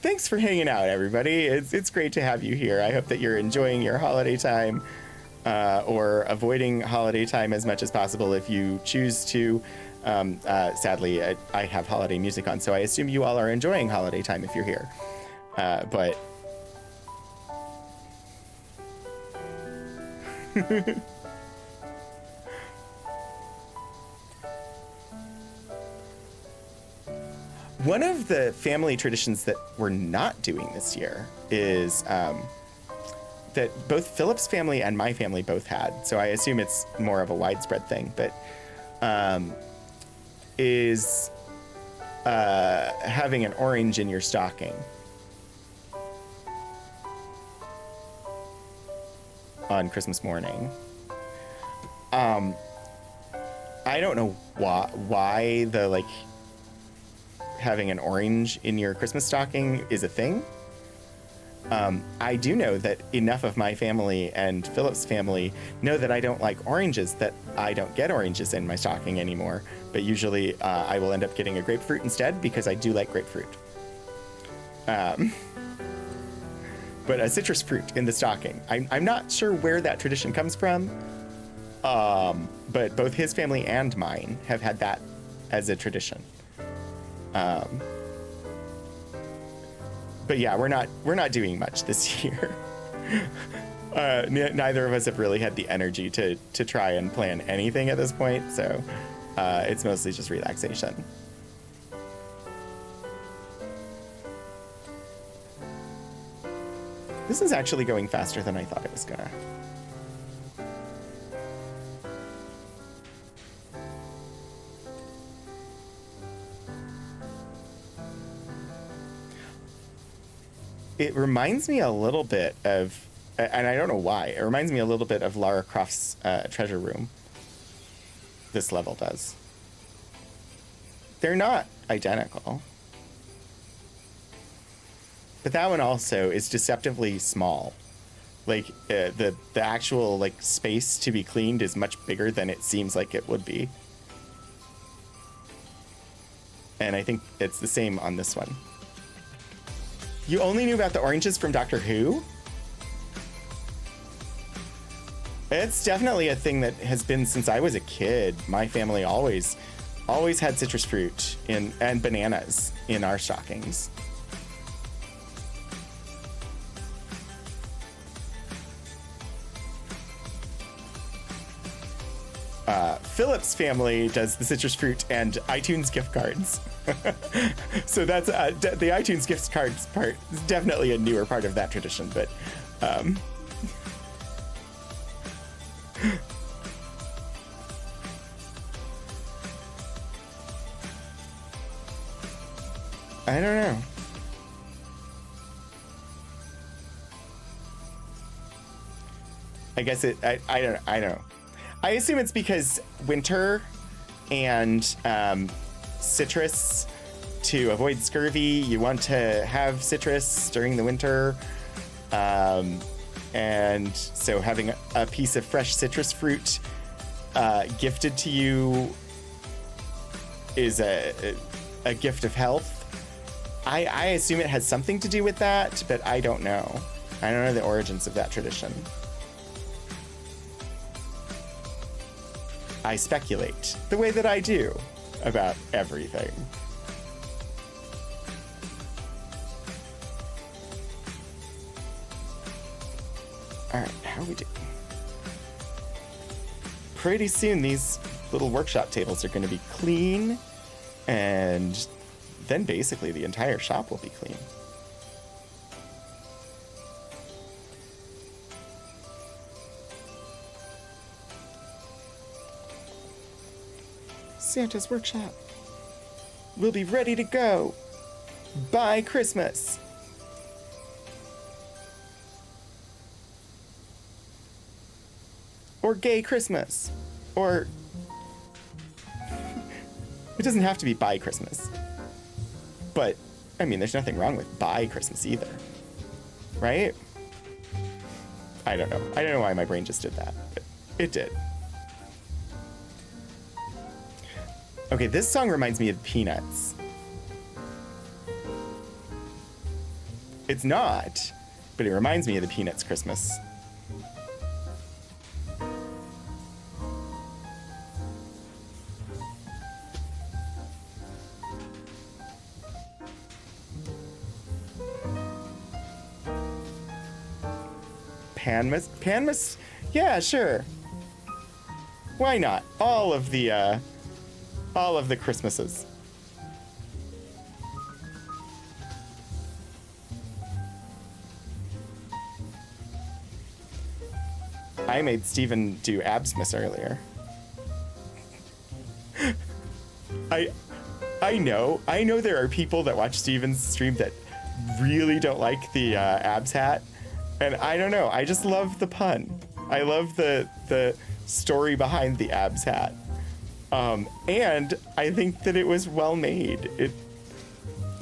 Speaker 1: thanks for hanging out, everybody. It's great to have you here. I hope that you're enjoying your holiday time, or avoiding holiday time as much as possible if you choose to. Sadly, I have holiday music on, so I assume you all are enjoying holiday time if you're here. But one of the family traditions that we're not doing this year is that both Philip's family and my family both had, so I assume it's more of a widespread thing, but is having an orange in your stocking on Christmas morning. I don't know why the, like, having an orange in your Christmas stocking is a thing. I do know that enough of my family and Philip's family know that I don't like oranges, that I don't get oranges in my stocking anymore. But usually I will end up getting a grapefruit instead because I do like grapefruit. But a citrus fruit in the stocking. I'm not sure where that tradition comes from, but both his family and mine have had that as a tradition. But yeah, we're not doing much this year. Neither of us have really had the energy to try and plan anything at this point, so it's mostly just relaxation. This is actually going faster than I thought it was gonna. It reminds me a little bit of, and I don't know why, it reminds me a little bit of Lara Croft's Treasure Room. This level does. They're not identical. But that one also is deceptively small. Like, the actual, like, space to be cleaned is much bigger than it seems like it would be. And I think it's the same on this one. You only knew about the oranges from Doctor Who? It's definitely a thing that has been since I was a kid. My family always had citrus fruit and bananas in our stockings. Philip's family does the citrus fruit and iTunes gift cards. So that's the iTunes gift cards part is definitely a newer part of that tradition, but I don't know. I guess I don't know. I assume it's because winter and citrus, to avoid scurvy, you want to have citrus during the winter. And so having a piece of fresh citrus fruit gifted to you is a gift of health. I assume it has something to do with that, but I don't know. I don't know the origins of that tradition. I speculate the way that I do about everything. All right, how are we doing? Pretty soon these little workshop tables are going to be clean, and then basically the entire shop will be clean. Santa's workshop. We'll be ready to go by Christmas. Or gay Christmas. Or it doesn't have to be by Christmas. But, I mean, there's nothing wrong with by Christmas either. Right? I don't know. I don't know why my brain just did that, but it did. Okay, this song reminds me of Peanuts. It's not, but it reminds me of the Peanuts Christmas. Panmas? Yeah, sure. Why not? All of the Christmases. I made Steven do Absmas earlier. I know there are people that watch Steven's stream that really don't like the abs hat. And I don't know, I just love the pun. I love the story behind the abs hat. And I think that it was well made.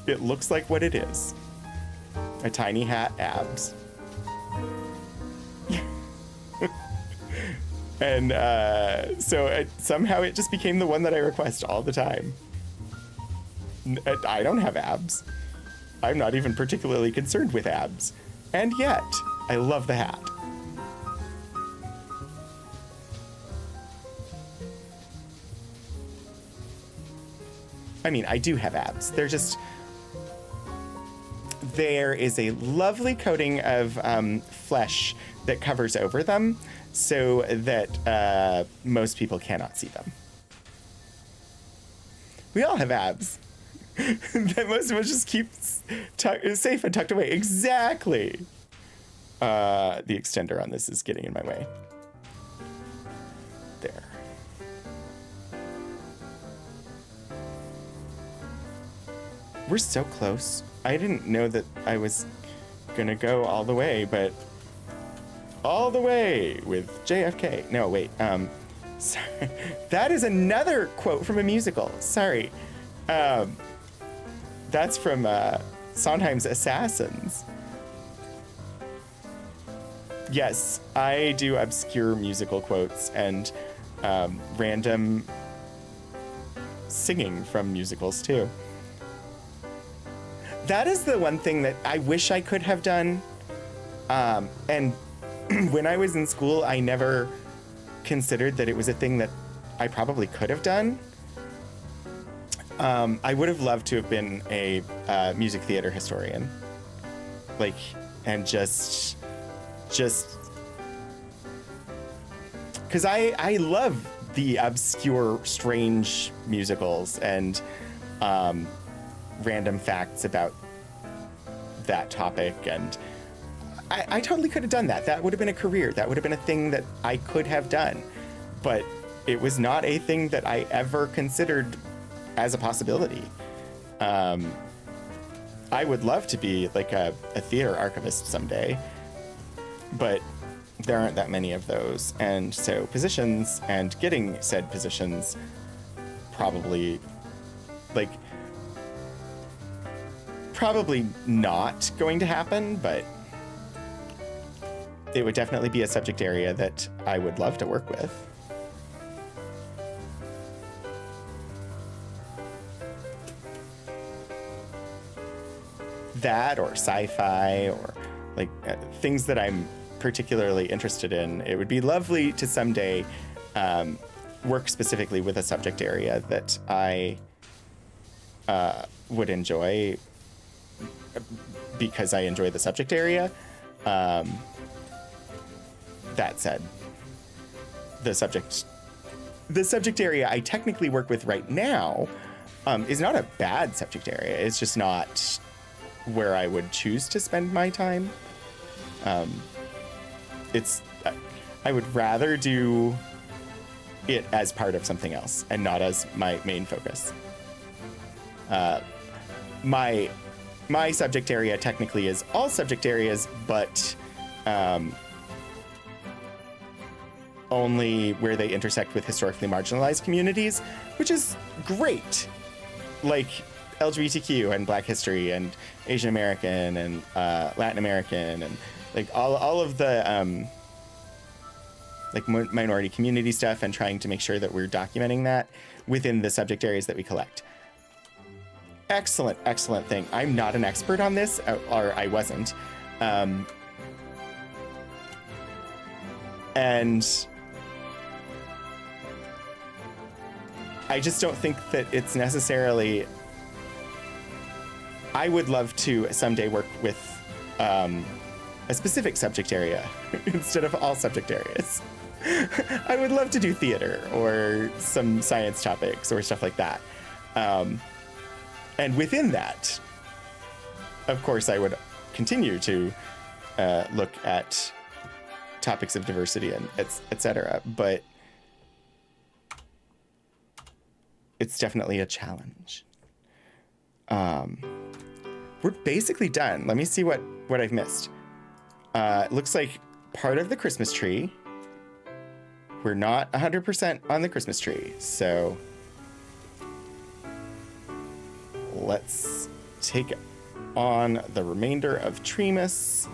Speaker 1: It looks like what it is. A tiny hat abs. And so somehow it just became the one that I request all the time. I don't have abs. I'm not even particularly concerned with abs. And yet, I love the hat. I mean, I do have abs. There is a lovely coating of flesh that covers over them so that most people cannot see them. We all have abs. That most of us just keep safe and tucked away. Exactly. The extender on this is getting in my way. There. We're so close. I didn't know that I was gonna go all the way, but all the way with JFK. No, wait. Sorry. That is another quote from a musical. Sorry. That's from Sondheim's Assassins. Yes, I do obscure musical quotes and random singing from musicals too. That is the one thing that I wish I could have done. And when I was in school, I never considered that it was a thing that I probably could have done. I would have loved to have been a music theater historian. Like, and just because I love the obscure, strange musicals and random facts about that topic, and I totally could have done that. That would have been a career. That would have been a thing that I could have done, but it was not a thing that I ever considered as a possibility. I would love to be like a theater archivist someday, but there aren't that many of those, and so positions and getting said positions probably not going to happen, but it would definitely be a subject area that I would love to work with. That or sci-fi or like things that I'm particularly interested in. It would be lovely to someday work specifically with a subject area that I would enjoy because I enjoy the subject area. That said, the subject area I technically work with right now is not a bad subject area. It's just not where I would choose to spend my time. I would rather do it as part of something else and not as my main focus. My subject area technically is all subject areas, but only where they intersect with historically marginalized communities, which is great. Like LGBTQ and Black history and Asian American and Latin American and like all of the like minority community stuff, and trying to make sure that we're documenting that within the subject areas that we collect. Excellent, excellent thing. I'm not an expert on this, or I wasn't. And I just don't think that it's necessarily... I would love to someday work with a specific subject area instead of all subject areas. I would love to do theater or some science topics or stuff like that. And within that, of course, I would continue to look at topics of diversity and et cetera, but it's definitely a challenge. We're basically done. Let me see what I've missed. It looks like part of the Christmas tree. We're not 100% on the Christmas tree, so let's take on the remainder of Treemas.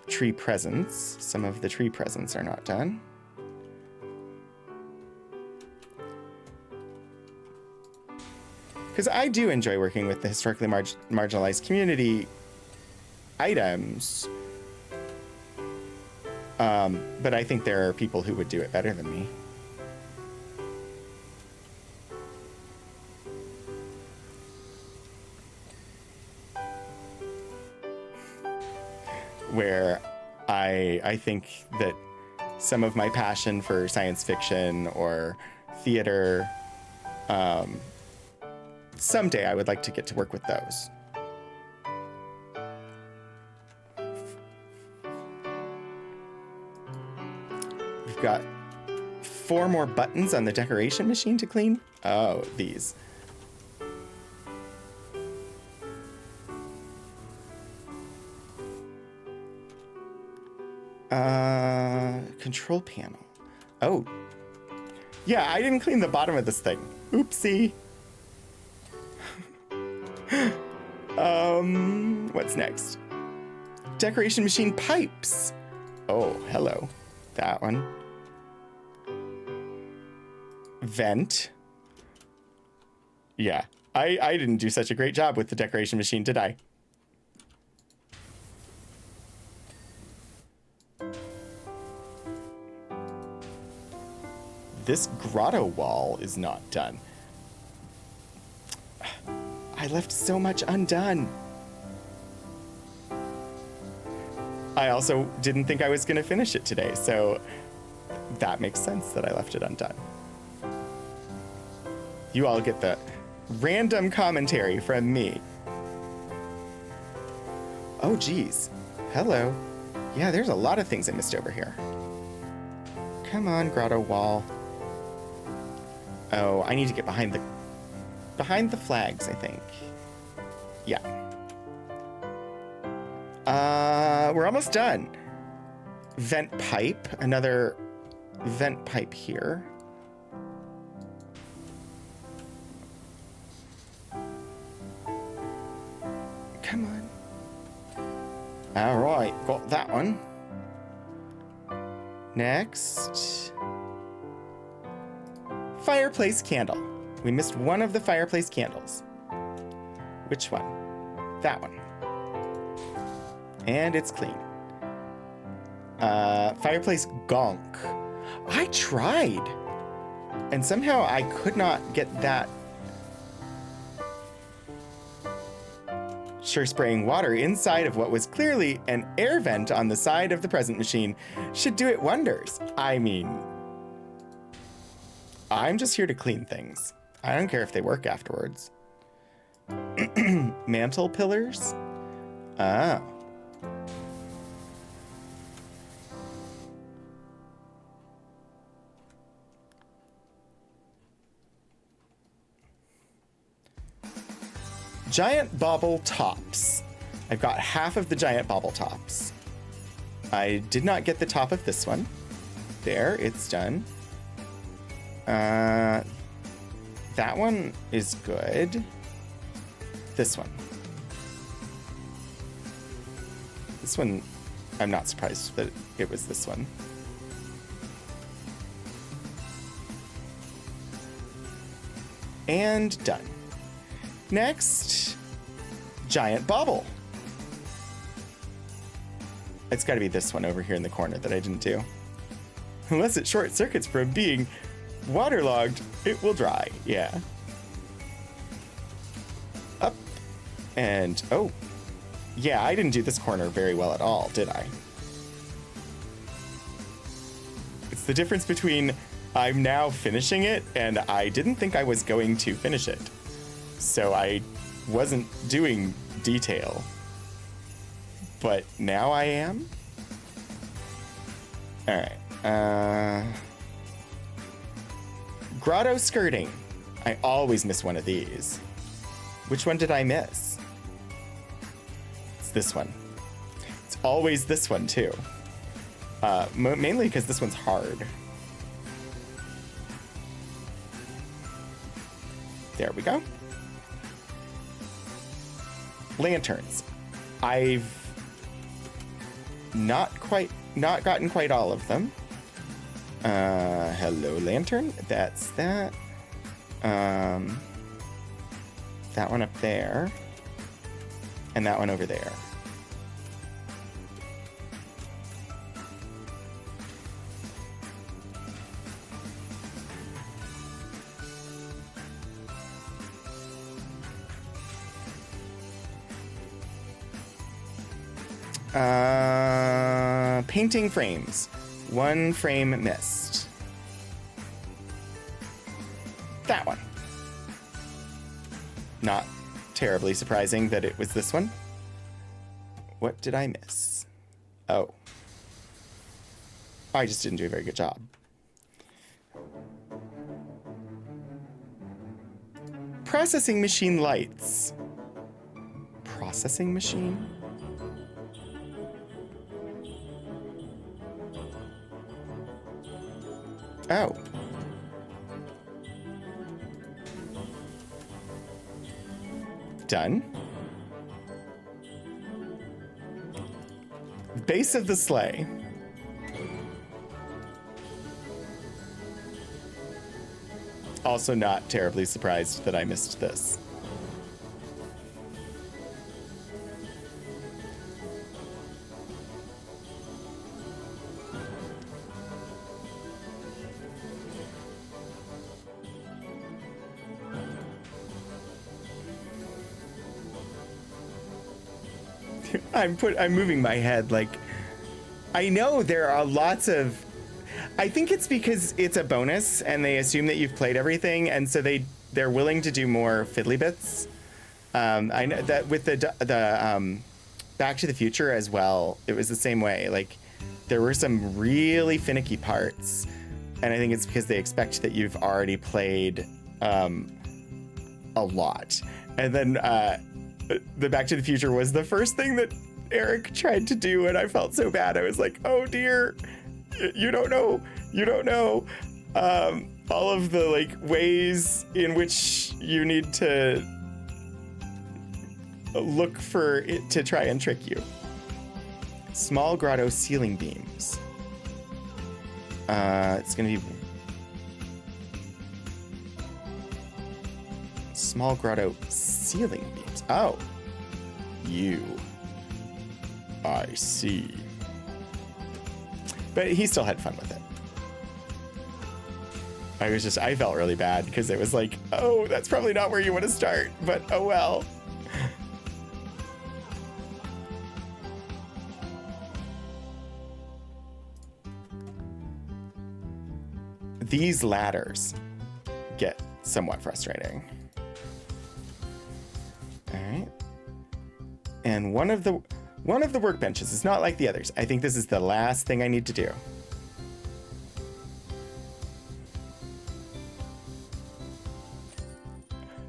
Speaker 1: Tree presents. Some of the tree presents are not done. Because I do enjoy working with the historically marginalized community items. But I think there are people who would do it better than me. Where I think that some of my passion for science fiction or theater, someday I would like to get to work with those. We've got 4 more buttons on the decoration machine to clean. Oh, these. Control panel. Oh. Yeah, I didn't clean the bottom of this thing. Oopsie. What's next? Decoration machine pipes. Oh, hello. That one. Vent. Yeah, I didn't do such a great job with the decoration machine, did I? This grotto wall is not done. I left so much undone. I also didn't think I was going to finish it today, so that makes sense that I left it undone. You all get the random commentary from me. Oh, geez. Hello. Yeah, there's a lot of things I missed over here. Come on, grotto wall. Oh, I need to get behind the flags, I think. Yeah. We're almost done. Vent pipe, another vent pipe here. Come on. All right, got that one. Next. Fireplace candle. We missed one of the fireplace candles. Which one? That one. And it's clean. Fireplace gonk. I tried. And somehow I could not get that. Sure, spraying water inside of what was clearly an air vent on the side of the present machine should do it wonders. I mean, I'm just here to clean things. I don't care if they work afterwards. Mantle pillars? Ah. Giant bauble tops. I've got half of the giant bauble tops. I did not get the top of this one. There, it's done. That one is good. This one. This one, I'm not surprised that it was this one. And done. Next, giant bauble. It's got to be this one over here in the corner that I didn't do. Unless it short circuits from being waterlogged, it will dry. Yeah. Up. And, oh. Yeah, I didn't do this corner very well at all, did I? It's the difference between I'm now finishing it and I didn't think I was going to finish it. So I wasn't doing detail. But now I am? All right. Grotto skirting. I always miss one of these. Which one did I miss? It's this one. It's always this one, too. Mainly because this one's hard. There we go. Lanterns. I've not gotten quite all of them. Hello, lantern. That's that. That one up there. And that one over there. Painting frames. One frame missed. That one. Not terribly surprising that it was this one. What did I miss? Oh. I just didn't do a very good job. Processing machine lights. Processing machine? Oh. Done. Base of the sleigh. Also not terribly surprised that I missed this. I'm moving my head like I know there are lots of I think it's because it's a bonus and they assume that you've played everything and so they're willing to do more fiddly bits. I know that with the Back to the Future as well, it was the same way. Like there were some really finicky parts and I think it's because they expect that you've already played a lot. And then the Back to the Future was the first thing that Eric tried to do, and I felt so bad. I was like, oh dear, you don't know all of the like ways in which you need to look for it to try and trick you. Small grotto ceiling beams. It's gonna be small grotto ceiling beams. Oh, I see. But he still had fun with it. I felt really bad because it was like, oh, that's probably not where you want to start, but oh well. These ladders get somewhat frustrating. And one of the workbenches is not like the others. I think this is the last thing I need to do.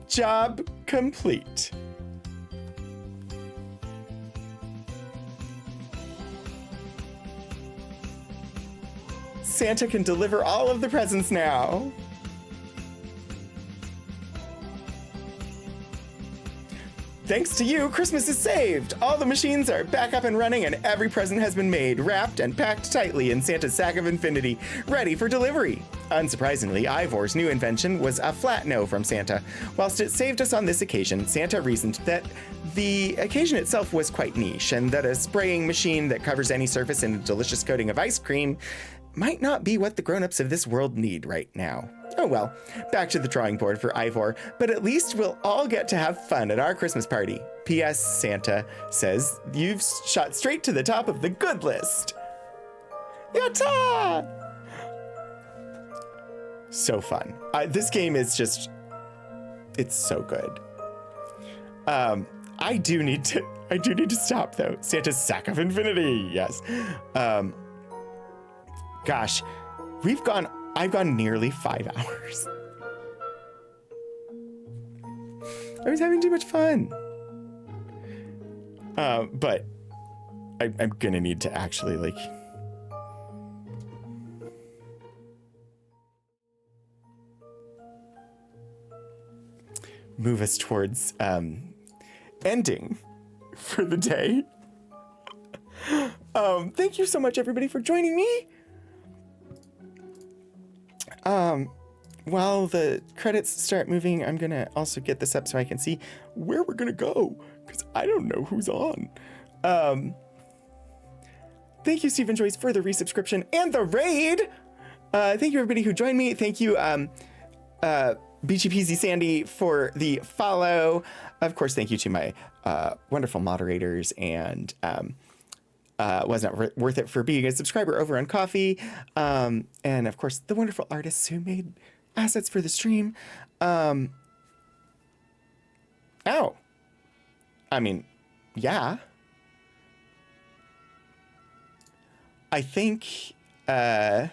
Speaker 1: Job complete. Santa can deliver all of the presents now. Thanks to you, Christmas is saved! All the machines are back up and running and every present has been made, wrapped and packed tightly in Santa's sack of infinity, ready for delivery. Unsurprisingly, Ivor's new invention was a flat no from Santa. Whilst it saved us on this occasion, Santa reasoned that the occasion itself was quite niche and that a spraying machine that covers any surface in a delicious coating of ice cream might not be what the grown-ups of this world need right now. Oh well, back to the drawing board for Ivor, but at least we'll all get to have fun at our Christmas party. P.S. Santa says you've shot straight to the top of the good list. Yatta! So fun. This game is just, it's so good. I do need to stop though. Santa's sack of infinity, yes. Gosh, I've gone nearly 5 hours. I was having too much fun. But I'm gonna need to actually like move us towards ending for the day. Thank you so much everybody for joining me. While the credits start moving, I'm gonna also get this up so I can see where we're gonna go, because I don't know who's on. Thank you, Stephen Joyce, for the resubscription and the raid. Thank you, everybody who joined me. Thank you, Beachy Peasy Sandy, for the follow. Of course, thank you to my wonderful moderators and was not worth it for being a subscriber over on Coffee. And of course, the wonderful artists who made assets for the stream. Ow. I mean, yeah. I think, we're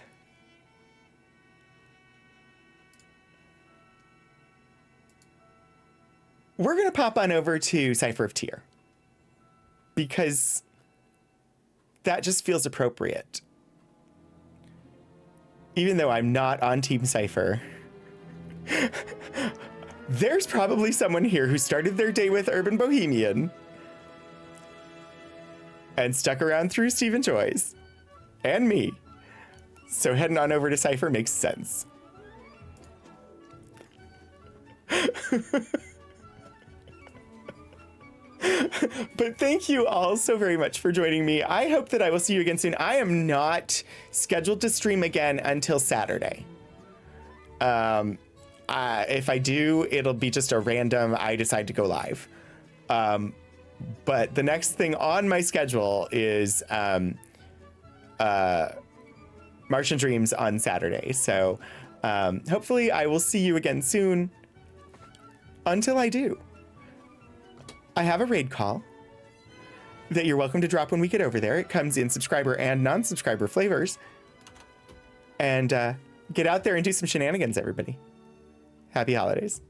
Speaker 1: going to pop on over to Cypher of Tyr, because that just feels appropriate. Even though I'm not on Team Cypher, there's probably someone here who started their day with Urban Bohemian and stuck around through Stephen Joyce and me. So heading on over to Cypher makes sense. But thank you all so very much for joining me. I hope that I will see you again soon. I am not scheduled to stream again until Saturday. If I do, it'll be just a random, I decide to go live. But the next thing on my schedule is Martian Dreams on Saturday. So hopefully I will see you again soon. Until I do, I have a raid call that you're welcome to drop when we get over there. It comes in subscriber and non-subscriber flavors. And get out there and do some shenanigans, everybody. Happy holidays.